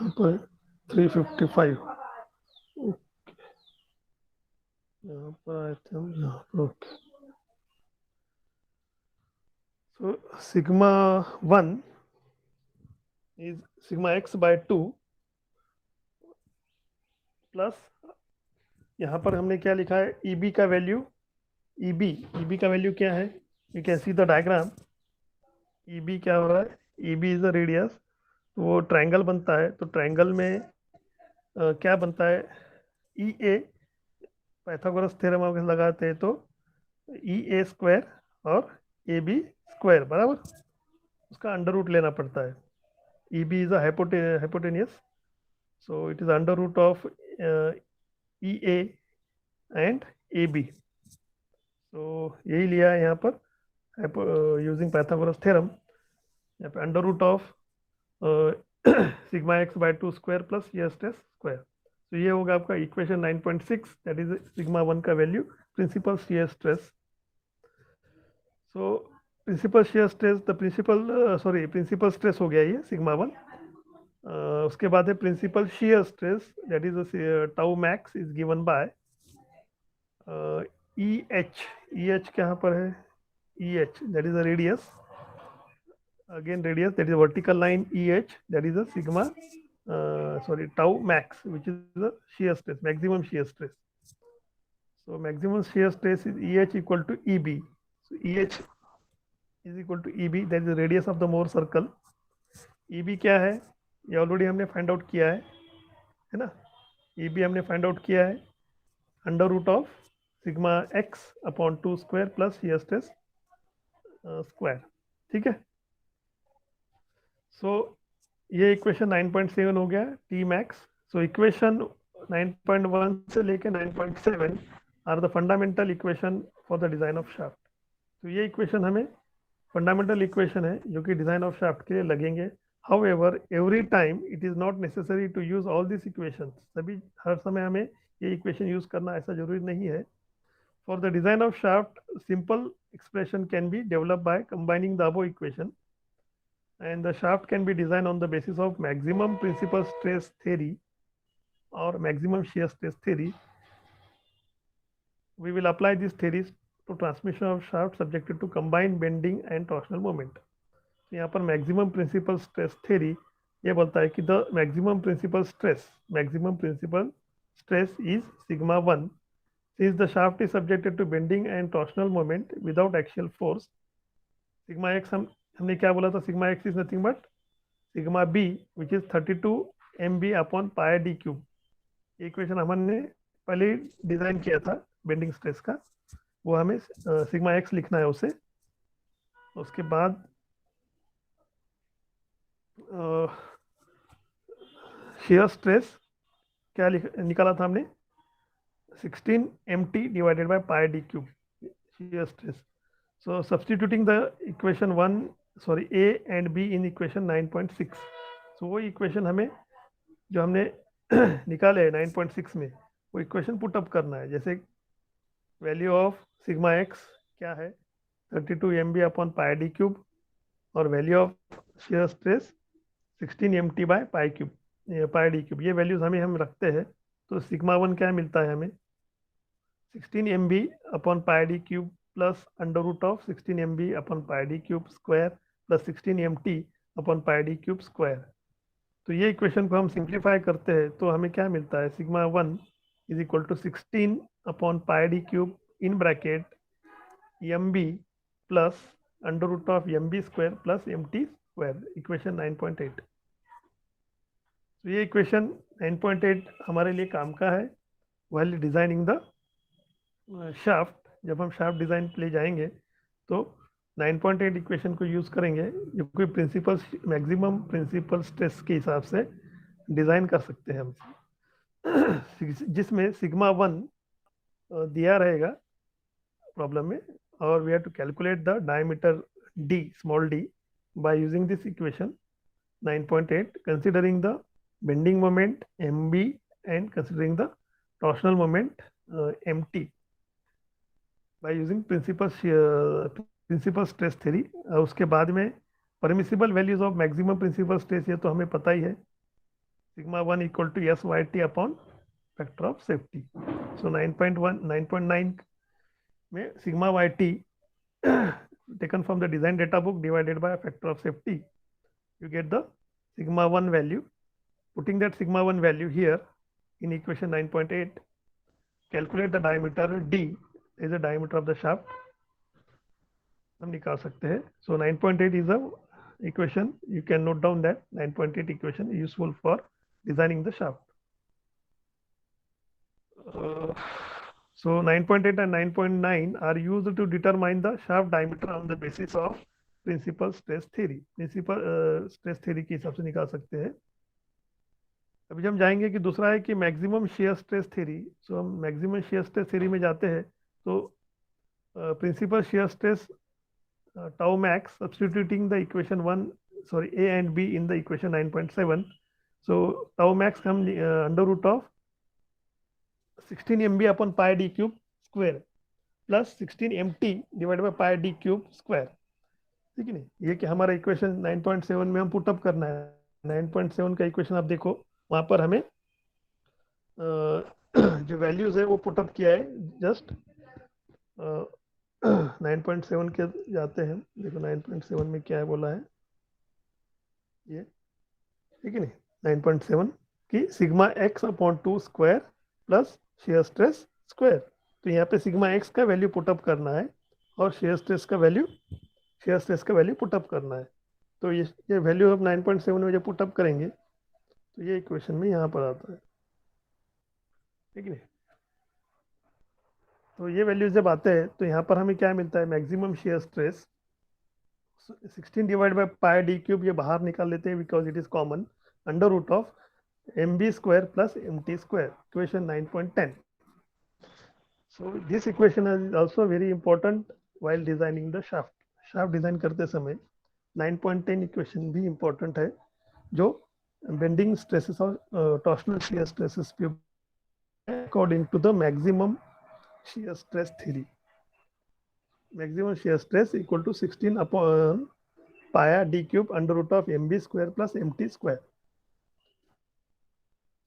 यहाँ पर 355, यहाँ पर आए थे हम, यहाँ पर okay. So sigma 1 is sigma x by 2 plus यहाँ पर हमने क्या लिखा है, EB का वैल्यू, EB का वैल्यू क्या है, you can see the diagram. EB क्या हो रहा है, EB इज द रेडियस, तो वो ट्रायंगल बनता है, तो ट्रायंगल में क्या बनता है, EA, पाइथागोरस थ्योरम अगर लगाते हैं तो EA स्क्वायर और AB स्क्वायर बराबर, उसका अंडर रूट लेना पड़ता है। EB is a hypotenuse, so it is under root of EA and AB। so यही लिया है यहाँ पर यूजिंग पाइथागोरस थ्योरम, यहाँ पे under root of sigma X by 2 square plus shear stress square. तो ये होगा आपका इक्वेशन 9.6, दैट इज सिग्मा 1 का value, principal shear stress. So principal shear stress, the principal stress हो गया ये सिग्मा 1। उसके बाद है principal shear stress, that is tau max is given by EH कहाँ पर है, EH that is a radius, again radius, that is a vertical line EH, that is a sigma tau max, which is the shear stress, maximum shear stress. So maximum shear stress is EH equal to EB. So EH is equal to EB, that is the radius of the Mohr circle. EB क्या है, ये already हमने find out किया है ना। EB हमने find out किया है under root of sigma x upon 2 square plus shear stress square, ठीक है। सो ये इक्वेशन 9.7 हो गया टी मैक्स। सो इक्वेशन 9.1 से लेके 9.7 are the fundamental equation for the design of shaft. तो ये इक्वेशन हमें फंडामेंटल इक्वेशन है जो कि डिजाइन ऑफ शाफ्ट के लिए लगेंगे। However every time it is not necessary to use all this equation, सभी हर समय हमें ये इक्वेशन यूज करना ऐसा जरूरी नहीं है। For the design of shaft simple expression can be develop by combining the above equation, and the shaft can be designed on the basis of maximum principal stress theory or maximum shear stress theory. We will apply these theories to transmission of shaft subjected to combined bending and torsional moment. यहाँ पर maximum principal stress theory ये बोलता है कि the maximum principal stress is sigma 1 since the shaft is subjected to bending and torsional moment without axial force. sigma x हमने क्या बोला था, sigma x is nothing but sigma b which is 32 MB upon pi D cube. Equation हमने पहले design किया था bending stress का, वो हमें सिग्मा एक्स लिखना है उसे। उसके बाद शेयर स्ट्रेस क्या निकाला था हमने, 16 MT divided by pi D cube shear stress. So substituting the equation A and B in equation 9.6, so वो इक्वेशन हमें जो हमने निकाले है 9.6 में, वो इक्वेशन पुट अप करना है। जैसे वैल्यू ऑफ सिग्मा एक्स क्या है 32 MB upon pi D cube, और value of shear stress 16 MT by pi D cube, ये वैल्यूज हम रखते हैं। तो सिग्मा 1 क्या मिलता है हमें, 16 MB upon pi D cube plus under root of 16 MB upon pi D cube square plus 16 MT upon pi D cube square. तो ये इक्वेशन को हम सिंप्लीफाई करते हैं तो हमें क्या मिलता है, sigma 1 is equal to 16 upon pi D cube in bracket MB plus under root of MB square plus MT square, equation 9.8। तो ये इक्वेशन 9.8 हमारे लिए काम का है। while designing the shaft, जब हम shaft design के लिए जाएंगे तो 9.8 इक्वेशन को यूज़ करेंगे, जो कोई प्रिंसिपल मैक्सिमम प्रिंसिपल स्ट्रेस के हिसाब से डिज़ाइन कर सकते हैं हम, जिसमें सिग्मा 1 दिया रहेगा प्रॉब्लम में, और we have to calculate the diameter d, small d, by using this equation 9.8, considering the bending moment mb and considering the torsional moment mt, by using principal stress theory. उसके बाद में permissible values of maximum principal stress, ये तो हमें पता ही है, sigma 1 equal to SYT upon factor of safety. So 9.9 में sigma YT taken from the design data book divided by a factor of safety, you get the sigma 1 value. Putting that sigma 1 value here in equation 9.8, calculate the diameter d is the diameter of the shaft, हम निकाल सकते हैं. So 9.8 is the equation, you can note down that 9.8 equation is useful for designing the shaft. So 9.8 and 9.9 are used to determine the shaft diameter on the basis of principal stress theory. Principal stress theory के हिसाब से निकाल सकते हैं. अभी हम जाएंगे कि दूसरा है कि maximum shear stress theory. So हम मैक्सिमम शेयर स्ट्रेस थ्योरी में जाते हैं तो principal shear stress tau max, substituting the equation 1 sorry A and B in the equation 9.7. So tau max हम under root of 16 mb upon pi D cube square plus 16 mt divide by pi D cube square, ठीक है नहीं. ये कि हमारा equation 9.7 में हम put up करना है. 9.7 का इक्वेशन आप देखो, वहाँ पर हमें जो वैल्यूज है वो पुटअप किया है. जस्ट 9.7 के जाते हैं, देखो 9.7 में क्या है बोला है ये, ठीक है नहीं. 9.7 की sigma x upon 2 square plus shear stress square. तो यहाँ पे सिग्मा एक्स का वैल्यू पुटअप करना है और शेयर स्ट्रेस का वैल्यू पुटअप करना है. तो ये वैल्यू हम 9.7 में जब पुटअप करेंगे तो ये इक्वेशन में यहाँ पर आता है, ठीक है. तो ये वैल्यू जब आते हैं तो यहाँ पर हमें क्या मिलता है, maximum shear stress 16 divide by pi D cube, ये बाहर निकाल लेते हैं because it is common, under root of mb square plus mt square, equation 9.10. So this equation is also very important while designing the shaft. shaft design करते समय 9.10 equation भी important है, जो bending stresses और torsional shear stresses पे according to the maximum shear stress theory. Maximum shear stress equal to 16 upon pi d cube under root of mb square plus mt square.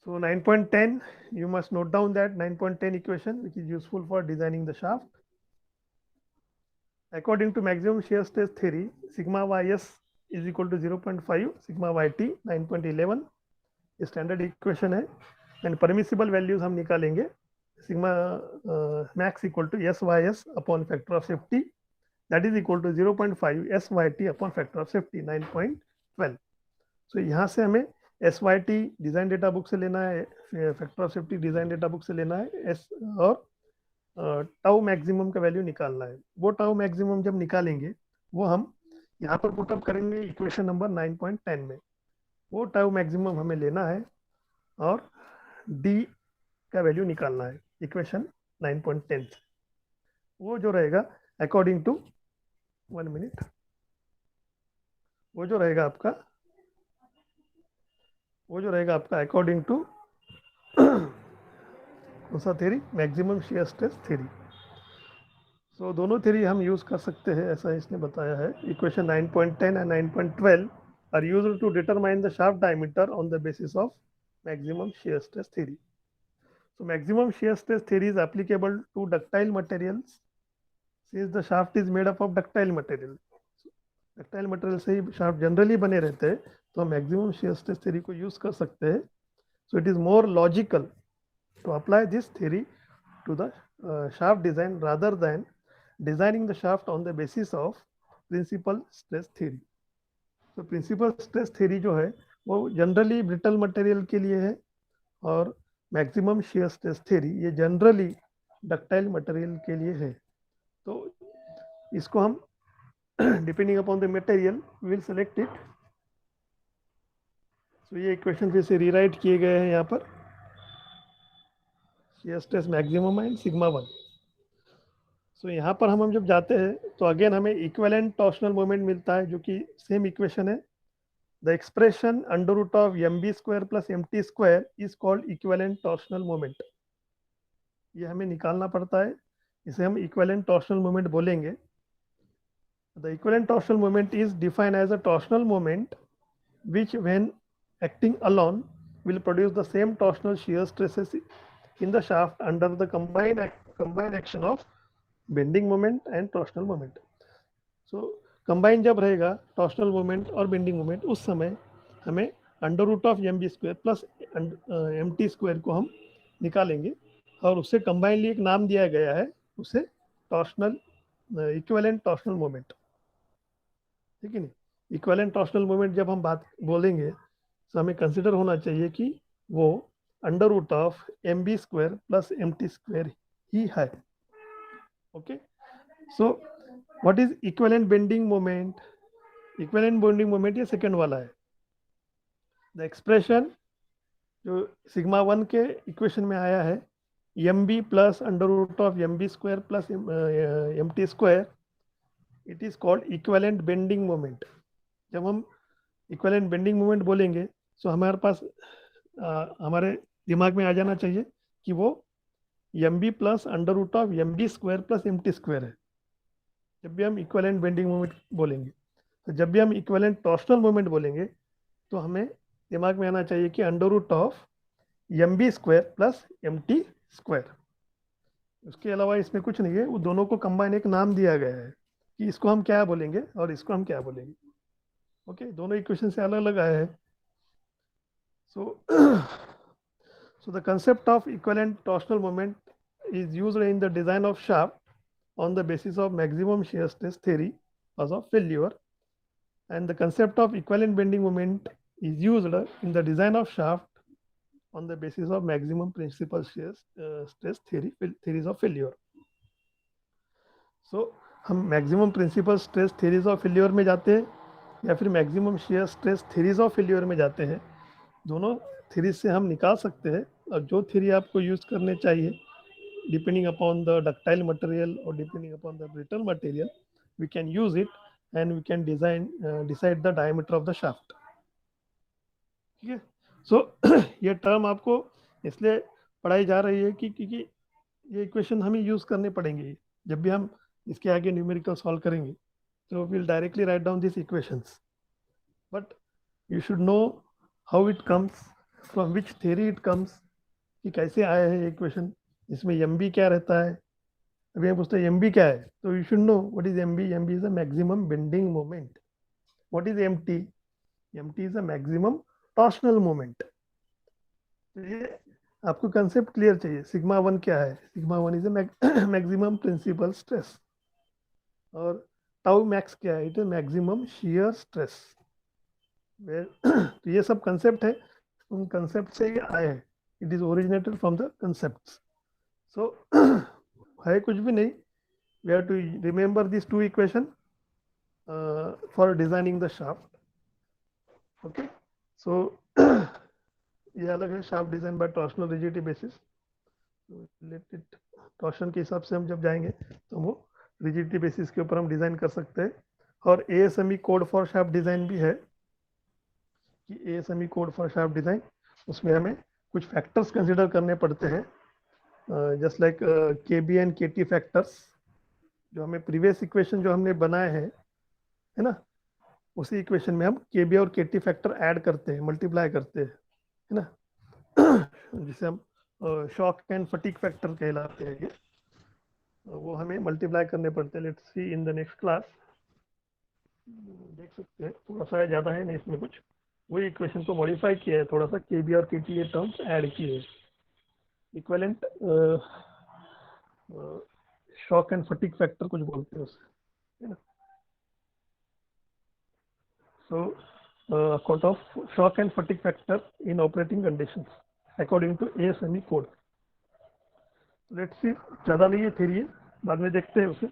So 9.10, you must note down that 9.10 equation, which is useful for designing the shaft. According to maximum shear stress theory, sigma ys is equal to 0.5, sigma yt 9.11 standard equation है, and permissible values हम निकालेंगे. Sigma max equal to sys upon factor of safety, that is equal to 0.5 syt upon factor of safety 9.12. So यहाँ से हमें SYT design data book से लेना है, factor of safety design data book से लेना है, और टाउ मैक्सिमम का वैल्यू निकालना है. वो टाउ मैक्सिमम जब निकालेंगे वो हम यहाँ पर पुटअप करेंगे इक्वेशन नंबर 9.10 में. वो टाउ मैक्सिमम हमें लेना है और D का वैल्यू निकालना है इक्वेशन 9.10 से. वो जो रहेगा अकॉर्डिंग टू 1 मिनट, वो जो रहेगा आपका अकॉर्डिंग टू कौन सा theory, maximum shear stress theory. So दोनों थ्योरी हम यूज कर सकते हैं, ऐसा इसने बताया है. Equation 9.10 and 9.12 are used to determine the shaft diameter on the basis of maximum shear stress theory. So maximum shear stress theory is applicable to ductile materials since the shaft is made up of ductile material. Ductile material से ही shaft generally बने रहते हैं, तो हम maximum shear stress theory को use कर सकते हैं. So it is more logical to apply this theory to the shaft design rather than designing the shaft on the basis of principal stress theory. So principal stress theory जो है वो generally brittle material के लिए है और maximum shear stress theory, ये generally ductile material के लिए है। तो इसको हम depending upon the material will select it. तो ये इक्वेशन फिर से रीराइट किए गए हैं यहाँ पर, shear stress maximum and sigma 1। सो यहाँ पर हम जब जाते हैं तो अगेन हमें इक्विवेलेंट टॉर्शनल मोमेंट मिलता है, जो कि सेम इक्वेशन है। The expression under root of mb square plus mt square is called equivalent torsional moment. ये हमें निकालना पड़ता है, इसे हम इक्विवेलेंट टॉर्शनल मोमेंट बोलेंगे। The equivalent torsional moment is defined as a torsional moment which when acting alone will produce the same torsional shear stresses in the shaft under the combined action of bending moment and torsional moment. So combine जब रहेगा torsional moment और bending moment, उस समय हमें under root of M B square plus M T square को हम निकालेंगे और उससे कंबाइनली एक नाम दिया गया है, उसे टॉर्शनल इक्विवेलेंट टॉर्शनल मोमेंट, ठीक है नहीं। इक्विवेलेंट टॉर्शनल मोमेंट जब हम बात बोलेंगे तो हमें कंसिडर होना चाहिए कि वो under root of M B square plus M T square ही है। Okay, so what is equivalent bending moment? Equivalent bending moment ये सेकंड वाला है। द एक्सप्रेशन जो सिग्मा 1 के इक्वेशन में आया है, M B plus under root of M B square plus M T square, it is called equivalent bending moment. जब हम इक्विवेलेंट बेंडिंग मोमेंट बोलेंगे तो हमारे पास हमारे दिमाग में आ जाना चाहिए कि वो M B plus under root of M B square plus M T square है जब भी हम इक्विवेलेंट बेंडिंग मोमेंट बोलेंगे। तो जब भी हम इक्विवेलेंट टॉर्शनल मोमेंट बोलेंगे तो हमें दिमाग में आना चाहिए कि under root of M B square plus M T square. उसके अलावा इसमें कुछ नहीं है, वो दोनों को कंबाइन एक नाम दिया गया है कि इसको हम क्या बोलेंगे और इसको हम क्या बोलेंगे। ओके, दोनों इक्वेशन से अलग अलग आए हैं। So the concept of equivalent torsional moment is used in the design of shaft on the basis of maximum shear stress theory cause of failure, and the concept of equivalent bending moment is used in the design of shaft on the basis of maximum principal shear stress theories of failure. So हम maximum principal stress theories of failure में जाते हैं या फिर maximum shear stress theories of failure में जाते हैं। दोनों थ्योरी से हम निकाल सकते हैं, और जो थ्योरी आपको यूज करने चाहिए depending upon the ductile material और depending upon the brittle material, we can use it and we can decide the diameter of the shaft. ठीक है, सो ये टर्म आपको इसलिए पढ़ाई जा रही है कि क्योंकि ये इक्वेशन हमें यूज करने पड़ेंगे जब भी हम इसके आगे न्यूमेरिकल सॉल्व करेंगे। तो will directly write down this equations, but you should know how it comes, from which theory it comes, कि कैसे आया है इक्वेशन, इसमें एम बी क्या रहता है। अभी हम पूछते हैं एम बी क्या है, तो you should know what is M B. M B is a maximum bending moment. What is M T? M T is a maximum torsional moment. तो ये आपको कंसेप्ट क्लियर चाहिए। सिग्मा 1 क्या है? Sigma 1 is a maximum principal stress, और tau max क्या है? It is maximum shear stress. तो ये सब कंसेप्ट है, उन कंसेप्ट से ये आए हैं। It is originated from the concept. So है कुछ भी नहीं, we have to remember this two equation for designing the shaft. Okay, so ये अलग है, shaft design by torsional rigidity basis. Related torsion के हिसाब से हम जब जाएंगे तो वो रिजिडिटी बेसिस के ऊपर हम डिजाइन कर सकते हैं। और ASME code for shaft design भी है कि ASME code for shaft design, उसमें हमें कुछ फैक्टर्स कंसिडर करने पड़ते हैं, just like KB and KT factors, जो हमें प्रीवियस इक्वेशन जो हमने बनाए हैं, है ना, उसी इक्वेशन में हम KB और KT फैक्टर ऐड करते हैं, मल्टीप्लाई करते हैं, है ना, जिसे हम शॉक एंड फटीग फैक्टर कहलाते हैं। ये वो हमें मल्टीप्लाई करने पड़ते हैं। Let's see in the next class, देख सकते हैं, थोड़ा सा ज़्यादा है नहीं इसमें कुछ, वही इक्वेशन को मॉडिफाई किया है थोड़ा सा, KB और KT ये टर्म्स ऐड किए हैं। Equivalent shock and fatigue factor कुछ बोलते हैं उसे, है ना। So account of shock and fatigue factor in operating conditions according to ASME code. Let's see, ज़्यादा नहीं है थ्योरी है, बाद में देखते हैं उसे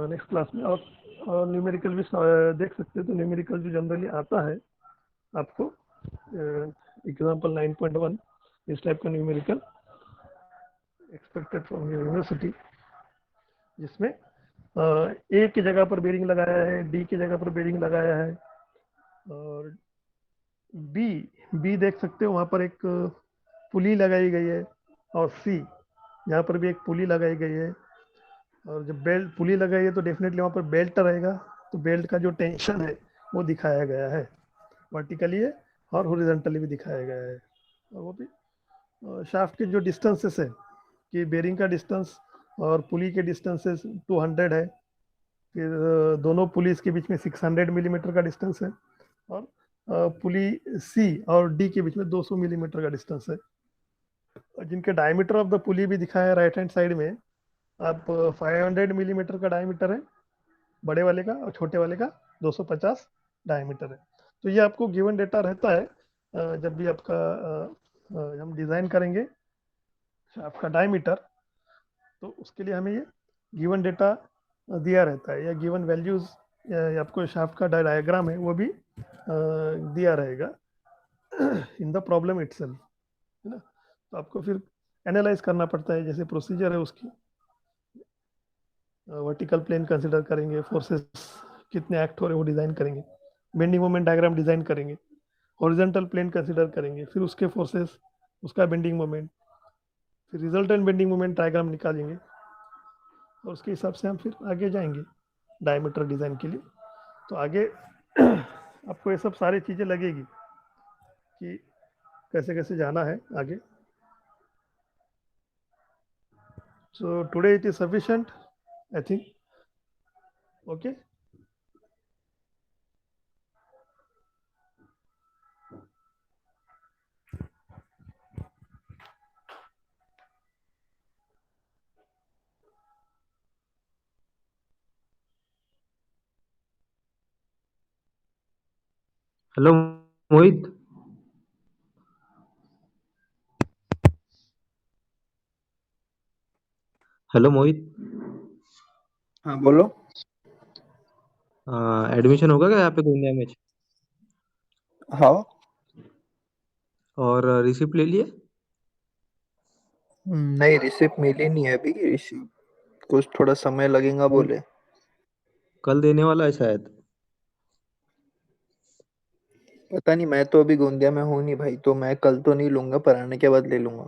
नेक्स्ट क्लास में। और न्यूमेरिकल भी देख सकते हैं। तो न्यूमेरिकल जो जनरली आता है आपको एग्जाम्पल 9.1 इस टाइप का न्यूमेरिकल एक्सपेक्टेड फ्रॉम यूनिवर्सिटी, जिसमें ए की जगह पर बेरिंग लगाया है, डी की जगह पर बेरिंग लगाया है, और बी बी देख सकते हो वहाँ पर एक पुली लगाई गई है, और सी यहाँ पर भी एक पुली लगाई गई है। और जब बेल्ट पुली लगाई है तो डेफिनेटली वहाँ पर बेल्ट रहेगा, तो बेल्ट का जो टेंशन है वो दिखाया गया है, वर्टिकली है और हॉरिजॉन्टली भी दिखाया गया है। और वो भी शाफ्ट के जो डिस्टेंसेस है कि बेरिंग का डिस्टेंस और पुली के डिस्टेंसेस 200 है, फिर दोनों पुलिस के बीच में 600 मिलीमीटर का डिस्टेंस है, और पुली सी और डी के बीच में 200 मिलीमीटर का डिस्टेंस है। जिनके डायमीटर ऑफ द पुली भी दिखाया है राइट हैंड साइड में। आप 500 मिलीमीटर का डायमीटर है बड़े वाले का, और छोटे वाले का 250 डायमीटर है। तो ये आपको गिवन डेटा रहता है जब भी आपका हम डिज़ाइन करेंगे आपका डायमीटर, तो उसके लिए हमें ये गिवन डेटा दिया रहता है, या गिवन वैल्यूज आपको शाफ्ट का डायग्राम है वो भी दिया रहेगा इन द प्रॉब्लम इटसेल्फ, है ना। तो आपको फिर एनालाइज करना पड़ता है, जैसे प्रोसीजर है उसकी। वर्टिकल प्लेन कंसिडर करेंगे, फोर्सेस कितने एक्ट हो रहे हैं वो डिज़ाइन करेंगे, बेंडिंग मोमेंट डायग्राम डिज़ाइन करेंगे, हॉरिजॉन्टल प्लेन कंसिडर करेंगे, फिर उसके फोर्सेस, उसका बेंडिंग मोमेंट, फिर रिजल्टेंट बेंडिंग मोमेंट डायग्राम निकालेंगे, और उसके हिसाब से हम फिर आगे जाएंगे डायमीटर डिज़ाइन के लिए। तो आगे आपको ये सब सारी चीज़ें लगेगी कि कैसे कैसे जाना है आगे। So today it is sufficient I think. Okay, hello Mohit. Hello Mohit. हाँ बोलो। एडमिशन होगा क्या यहाँ पे गोंदिया में? हाँ। और रिसिप्ट ले लिए? नहीं, रिसिप्ट मिली नहीं है अभी। रिसिप्ट कुछ थोड़ा समय लगेगा कल बोले। कल देने वाला है शायद। पता नहीं, मैं तो अभी गोंदिया में हूँ नहीं भाई, तो मैं कल तो नहीं लूंगा, पर आने के बाद ले लूंगा।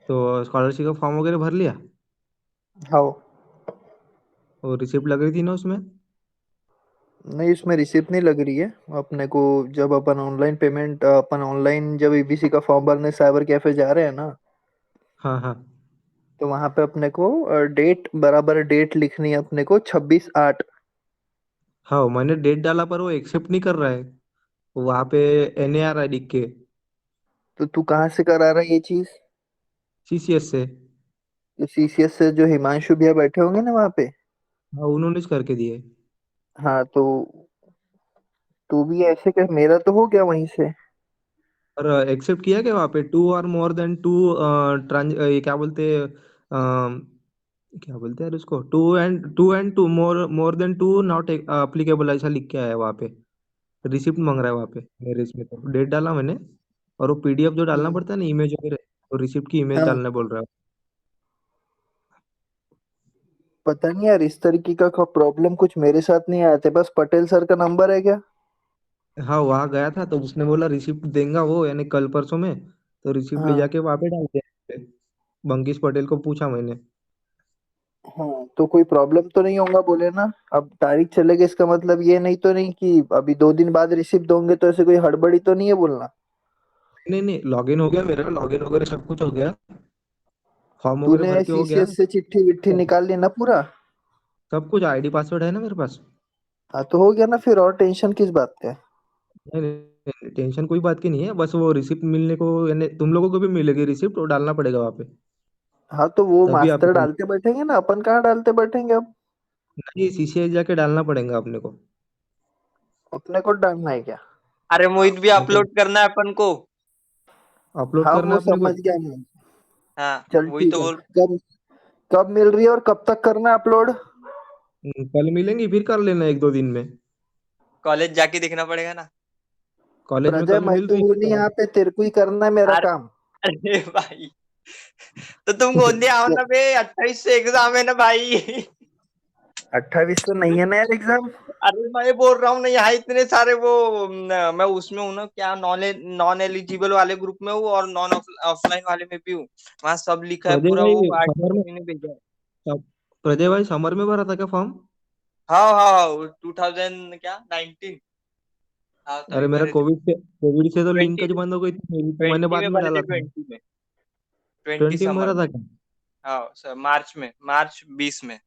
तो स्कॉलरशिप का फॉर्म वगैरह भर लिया? हाँ। और रिसिप्ट लग रही थी ना उसमें? नहीं, उसमें रिसिप्ट नहीं लग रही है अपने को। जब अपन ऑनलाइन जब ईबीसी का फॉर्म भरने साइबर कैफे जा रहे हैं ना, हाँ हाँ। तो वहां पे अपने को डेट बराबर डेट लिखनी है अपने को 26/8। हाँ मैंने डेट डाला पर वो एक्सेप्ट नहीं कर रहा है। वहाँ पे NA आ रहा है लिख के। तो तू कहाँ से करा रहा है ये चीज? CCS से। तो सीसीएस से जो हिमांशु भैया बैठे होंगे ना वहाँ पे। हाँ उन्होंने करके दिए। हाँ, तो तू भी ऐसे कर, मेरा तो हो गया वहीं से। और एक्सेप्ट किया क्या वहाँ पे? टू और मोर देन टू ट्रांज ये क्या बोलते हैं यार उसको? Two more more than two not applicable ऐसा लिख के आया है वहाँ पे। रिसिप्ट मांग रहा है वहाँ पे मेरे इसमें। तो डेट डाला मैंने। और वो PDF जो डालना हम्म। पड़ता है ना, इमेज वगैरह, तो रिसिप्ट की इमेज हाँ। डालना बोल रहा है। पता नहीं यार, इस तरीके का प्रॉब्लम कुछ मेरे साथ नहीं आया था। बस पटेल सर का नंबर है क्या? हाँ वहाँ गया था तो उसने बोला रिसिप्ट देगा वो, यानी कल परसों में। तो रिसिप्ट ले हाँ। जाके वहाँ पे डाल दिया। बंकिश पटेल को पूछा मैंने। हाँ, तो कोई प्रॉब्लम तो नहीं होगा बोले ना। अब तारीख चलेगी, इसका मतलब ये नहीं तो नहीं कि अभी 2 दिन बाद रिसिप्ट दोगे, तो ऐसे कोई हड़बड़ी तो नहीं है बोलना। नहीं नहीं, लॉगिन हो गया मेरा, लॉगिन वगैरह सब कुछ हो गया। फॉर्म वगैरह तूने भर के हो गया। सीसीएस से चिट्ठी विट्ठी निकाल ली ना पूरा? सब कुछ ID पासवर्ड है ना मेरे पास। हाँ, तो हो गया ना फिर, और टेंशन किस बात का है? नहीं नहीं, टेंशन कोई बात की नहीं है। बस वो रिसिप्ट मिलने को, यानी तुम लोगों को भी मिलेगी रिसिप्ट, वो डालना पड़ेगा वहाँ पे। हाँ, तो वो तभी आप मास्टर डालते बैठेंगे ना, अपन कहाँ डालते बैठेंगे अब। नहीं, CCI जाके डालना पड़ेगा अपने को। अपने को डालना है क्या? अरे मोहित भी नहीं तो अपलोड करना है अपन को। अपलोड हाँ करना वो है अपने को। समझ गया मैं। हाँ चल वही ठीक तो है। बोल। कब कब मिल रही है और कब तक करना है अपलोड? कल मिलेंगे, फिर कर लेना 1-2 दिन में। कॉलेज जाके देखना पड़ेगा ना। कॉलेज में प्रजय कल मैं मिल तो रही हूँ नहीं है। यहाँ पे, तेरे को ही करना है मेरा अरे काम। अरे भाई, तो तुम गोंदिया आओ ना बे, 28 से एग्जाम है ना भाई। 28 से नहीं है ना यार एग्जाम? अरे मैं बोल रहा हूँ ना, यहाँ इतने सारे वो मैं उसमें हूँ ना, क्या नॉन एलिजिबल वाले ग्रुप में हूँ और नॉन ऑफलाइन वाले में भी हूँ। वहाँ सब लिखा है प्रजय पूरा, भाई वो आरटी समर में मम्मी ने भेजा है। प्रजय भाई समर में भरा था क्या फॉर्म? हाँ हाँ हाँ, 2000 क्या 19। हाँ तभी अरे मेरा भरे थे। कोविड से तो 20 लिंक बंद हो गई थी मेरी, तो मैंने 20 बाद में में भरे डाला थे, था। 20 में, 20 20 में समर भरा में। था क्या? हाँ सर, मार्च में, मार्च 20 में।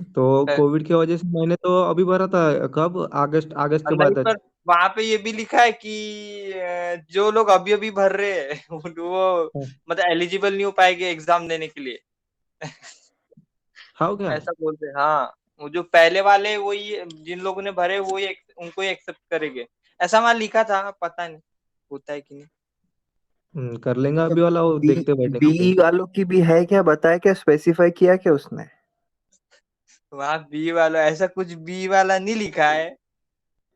तो कोविड की वजह से मैंने तो अभी भरा था। कब? अगस्त अगस्त और के नहीं, बाद पर वहां पे ये भी लिखा है कि जो लोग अभी अभी भर रहे हैं वो मतलब एलिजिबल नहीं हो पाएंगे एग्जाम देने के लिए। हाँ क्या? ऐसा बोलते हैं हाँ। वो जो पहले वाले वही, जिन लोगों ने भरे वो उनको ही एक्सेप्ट करेंगे। ऐसा वहां लिखा था, पता नहीं होता है कि नहीं। कर लेंगे अभी वाला, वो बी देखते बैठेंगे। बी वालों की भी है क्या? बताया क्या? स्पेसिफाई किया क्या उसने? वहां बी वाला, ऐसा कुछ बी वाला नहीं लिखा है,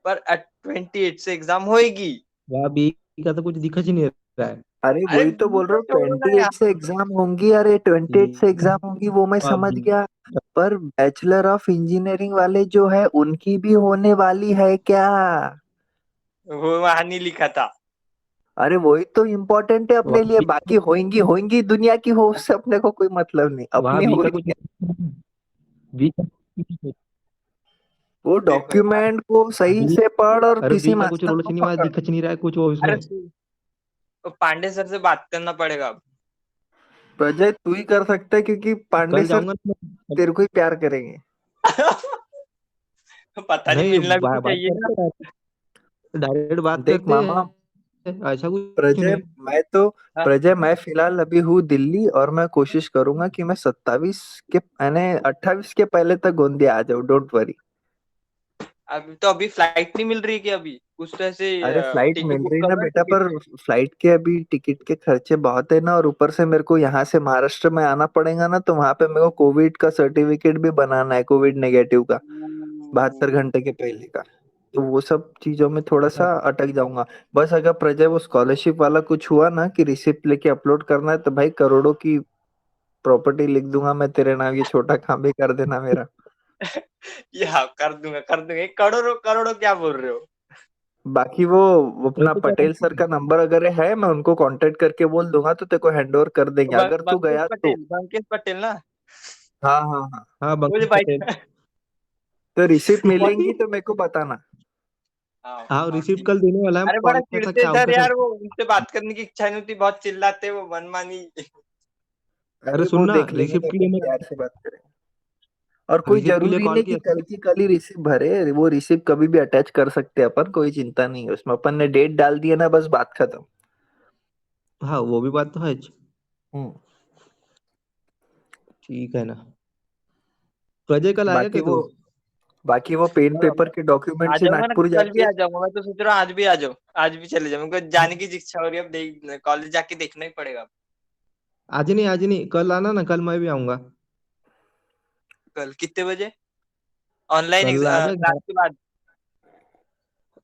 पर 28 से एग्जाम होएगी। वहाँ बी का तो कुछ दिख ही नहीं रहा है। अरे अरे वही तो बी बोल रहा तो हूँ, छोड़ो ना 28 से यार। एग्जाम होंगी। अरे 28 से एग्जाम होंगी वो मैं वहाँ समझ बी गया। पर बैचलर ऑफ इंजीनियरिंग वाले जो है उनकी भी होने वाली है क्या? वो वहां नहीं लिखा था। अरे वही तो इम्पोर्टेंट है अपने वहाँ लिए। बी बाकी होंगी होंगी दुनिया की हो, उससे अपने को कोई मतलब नहीं, वहाँ अपनी बी हो का रही कुछ है। बी का वो देखो यार। डॉक्यूमेंट को सही बी से पढ़ और अरे किसी बी का कुछ मास्टर रोल को नहीं, वहाँ पकड़। दिख नहीं रहा है कुछ वो अरे उसमें। तो पांडे सर से बात करना पड़ेगा अब। प्रजय तू ही कर सकता है क्योंकि पांडे कल सर जाऊंगा ना मैं। तेरे को ही प्यार करेंगे। पता नहीं, नहीं, मिलना भी तो बात चाहिए ना। करते हैं, डायरेक्ट बात देख करते मामा, हैं, ऐसा कुछ प्रजय नहीं। मैं तो हाँ, प्रजय मैं फिलहाल अभी हूँ दिल्ली, और मैं कोशिश करूंगा कि मैं 27 के यानी 28 के पहले तक गोंदिया आ जाऊँ। Don't worry. अभी तो अभी फ्लाइट नहीं मिल रही कि अभी कुछ तो ऐसे अरे फ्लाइट टिकट मिल बुक रही ना करो ना, बेटा, टिकट। पर फ्लाइट के अभी टिकट के खर्चे बहुत है ना, और ऊपर से मेरे को यहाँ से महाराष्ट्र में आना पड़ेगा ना, तो वहां पे मेरे को कोविड का सर्टिफिकेट भी बनाना है, कोविड नेगेटिव का, 72 घंटे के पहले का। तो वो सब चीजों में थोड़ा सा अटक जाऊंगा। बस अगर प्रजय वो स्कॉलरशिप वाला कुछ हुआ ना कि रिसिप्ट लेके अपलोड करना है, तो भाई करोड़ों की प्रॉपर्टी लिख दूंगा मैं तेरे नाम। ये छोटा काम भी कर देना मेरा। या कर दूंगा, कर दूंगा। ये करोड़ों करोड़ों क्या बोल रहे हो? बाकी वो अपना वैसे क्या पटेल सर का नंबर अगर है, मैं उनको कांटेक्ट करके बोल दूंगा, तो तेरे को हैंड ओवर कर देंगे अगर तू बंकेश गया तो। पटेल, बंकेश पटेल ना। हाँ हाँ हाँ। हाँ, मुझे बंकिम भाई। पटेल। तो रिसिप्ट वही। मिलेंगी तो मेरे को बताना। हाँ हाँ, हाँ रिसीव ठीक। कल देने वाला है, अरे मैं बड़ा कॉल किया था चिढ़ते क्या सर उनका यार, सर। वो उनसे बात करने की इच्छा नहीं होती, बहुत चिल्लाते वो मनमानी। अरे अरे वो सुनना, देख लेंगे तो रिसिप्ट के अपन लिए प्यार मैं से बात करेंगे। और कोई रिसिप्ट के लिए जरूरी कॉल नहीं कि किया था। कल की कल ही रिसिप्ट भरे, वो रिसिप्ट कभी भी अटैच कर सकते हैं अपन, कोई चिंता नहीं है उसमें। अपन ने डेट डाल दिया ना, बस बात खत्म। हाँ, वो भी बात तो है। हम्म। ठीक है ना। प्रजय कल आएगा बाकी क्या वो तू? बाकी वो पेन और पेपर के आ डॉक्यूमेंट से जाऊंगा ना, नागपुर कल भी जाके। आ जाऊंगा। मैं तो सोच रहा हूँ आज भी आ जाऊँ, आज भी चले जाऊँ। मुझे जाने की इच्छा हो रही है, अब देख कॉलेज जाके देखना ही पड़ेगा। आज नहीं, कल आना ना, कल मैं भी आऊंगा। कल कितने बजे? ऑनलाइन कल आ जा। क्लास के बाद?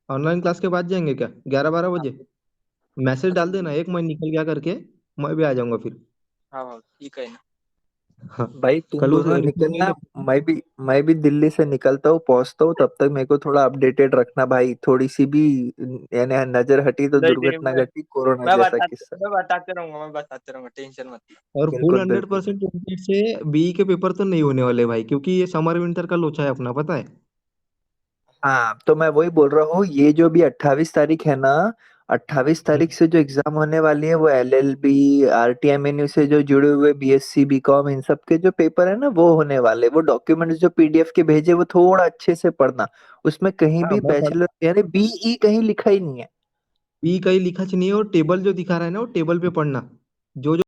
ऑनलाइन क्लास के बाद जाएंगे क्या, 11-12 बजे? हाँ मैसेज डाल देना एक, मैं निकल गया करके, मैं भी आ जाऊंगा फिर। हाँ हाँ, ठीक है ना। हाँ। भाई तुम कल उस दोनों रिसिप्ट के निकलना। लिए। मैं भी दिल्ली से निकलता हूँ, पहुंचता हूँ, तब तक मेरे को थोड़ा अपडेटेड रखना भाई। थोड़ी सी भी यानी नजर हटी तो नहीं नहीं, दुर्घटना घटी, कोरोना जैसा किस्सा। मैं बताते रहूंगा, मैं बताते रहूंगा, टेंशन मत लो। और फुल बिल्कुल हंड्रेड बिल्कुल। परसेंट से बी के पेपर तो नहीं होने वाले भाई, क्योंकि ये समर विंटर का लोचा है अपना, पता है। हाँ तो मैं वही बोल रहा हूँ, ये जो भी 28 तारीख है ना, 28 तारीख से जो एग्जाम होने वाली है, वो LLB RTMNU से जो जुड़े हुए BSc BCom इन सब के जो पेपर है ना, वो होने वाले। वो डॉक्यूमेंट्स जो PDF के भेजे, वो थोड़ा अच्छे से पढ़ना। उसमें कहीं हाँ, भी मैं पढ़ा। बैचलर यानी BE कहीं लिखा ही नहीं है। बी कहीं लिखा नहीं है, और टेबल जो दिखा रहा है ना, वो टेबल पे पढ़ना। जो जो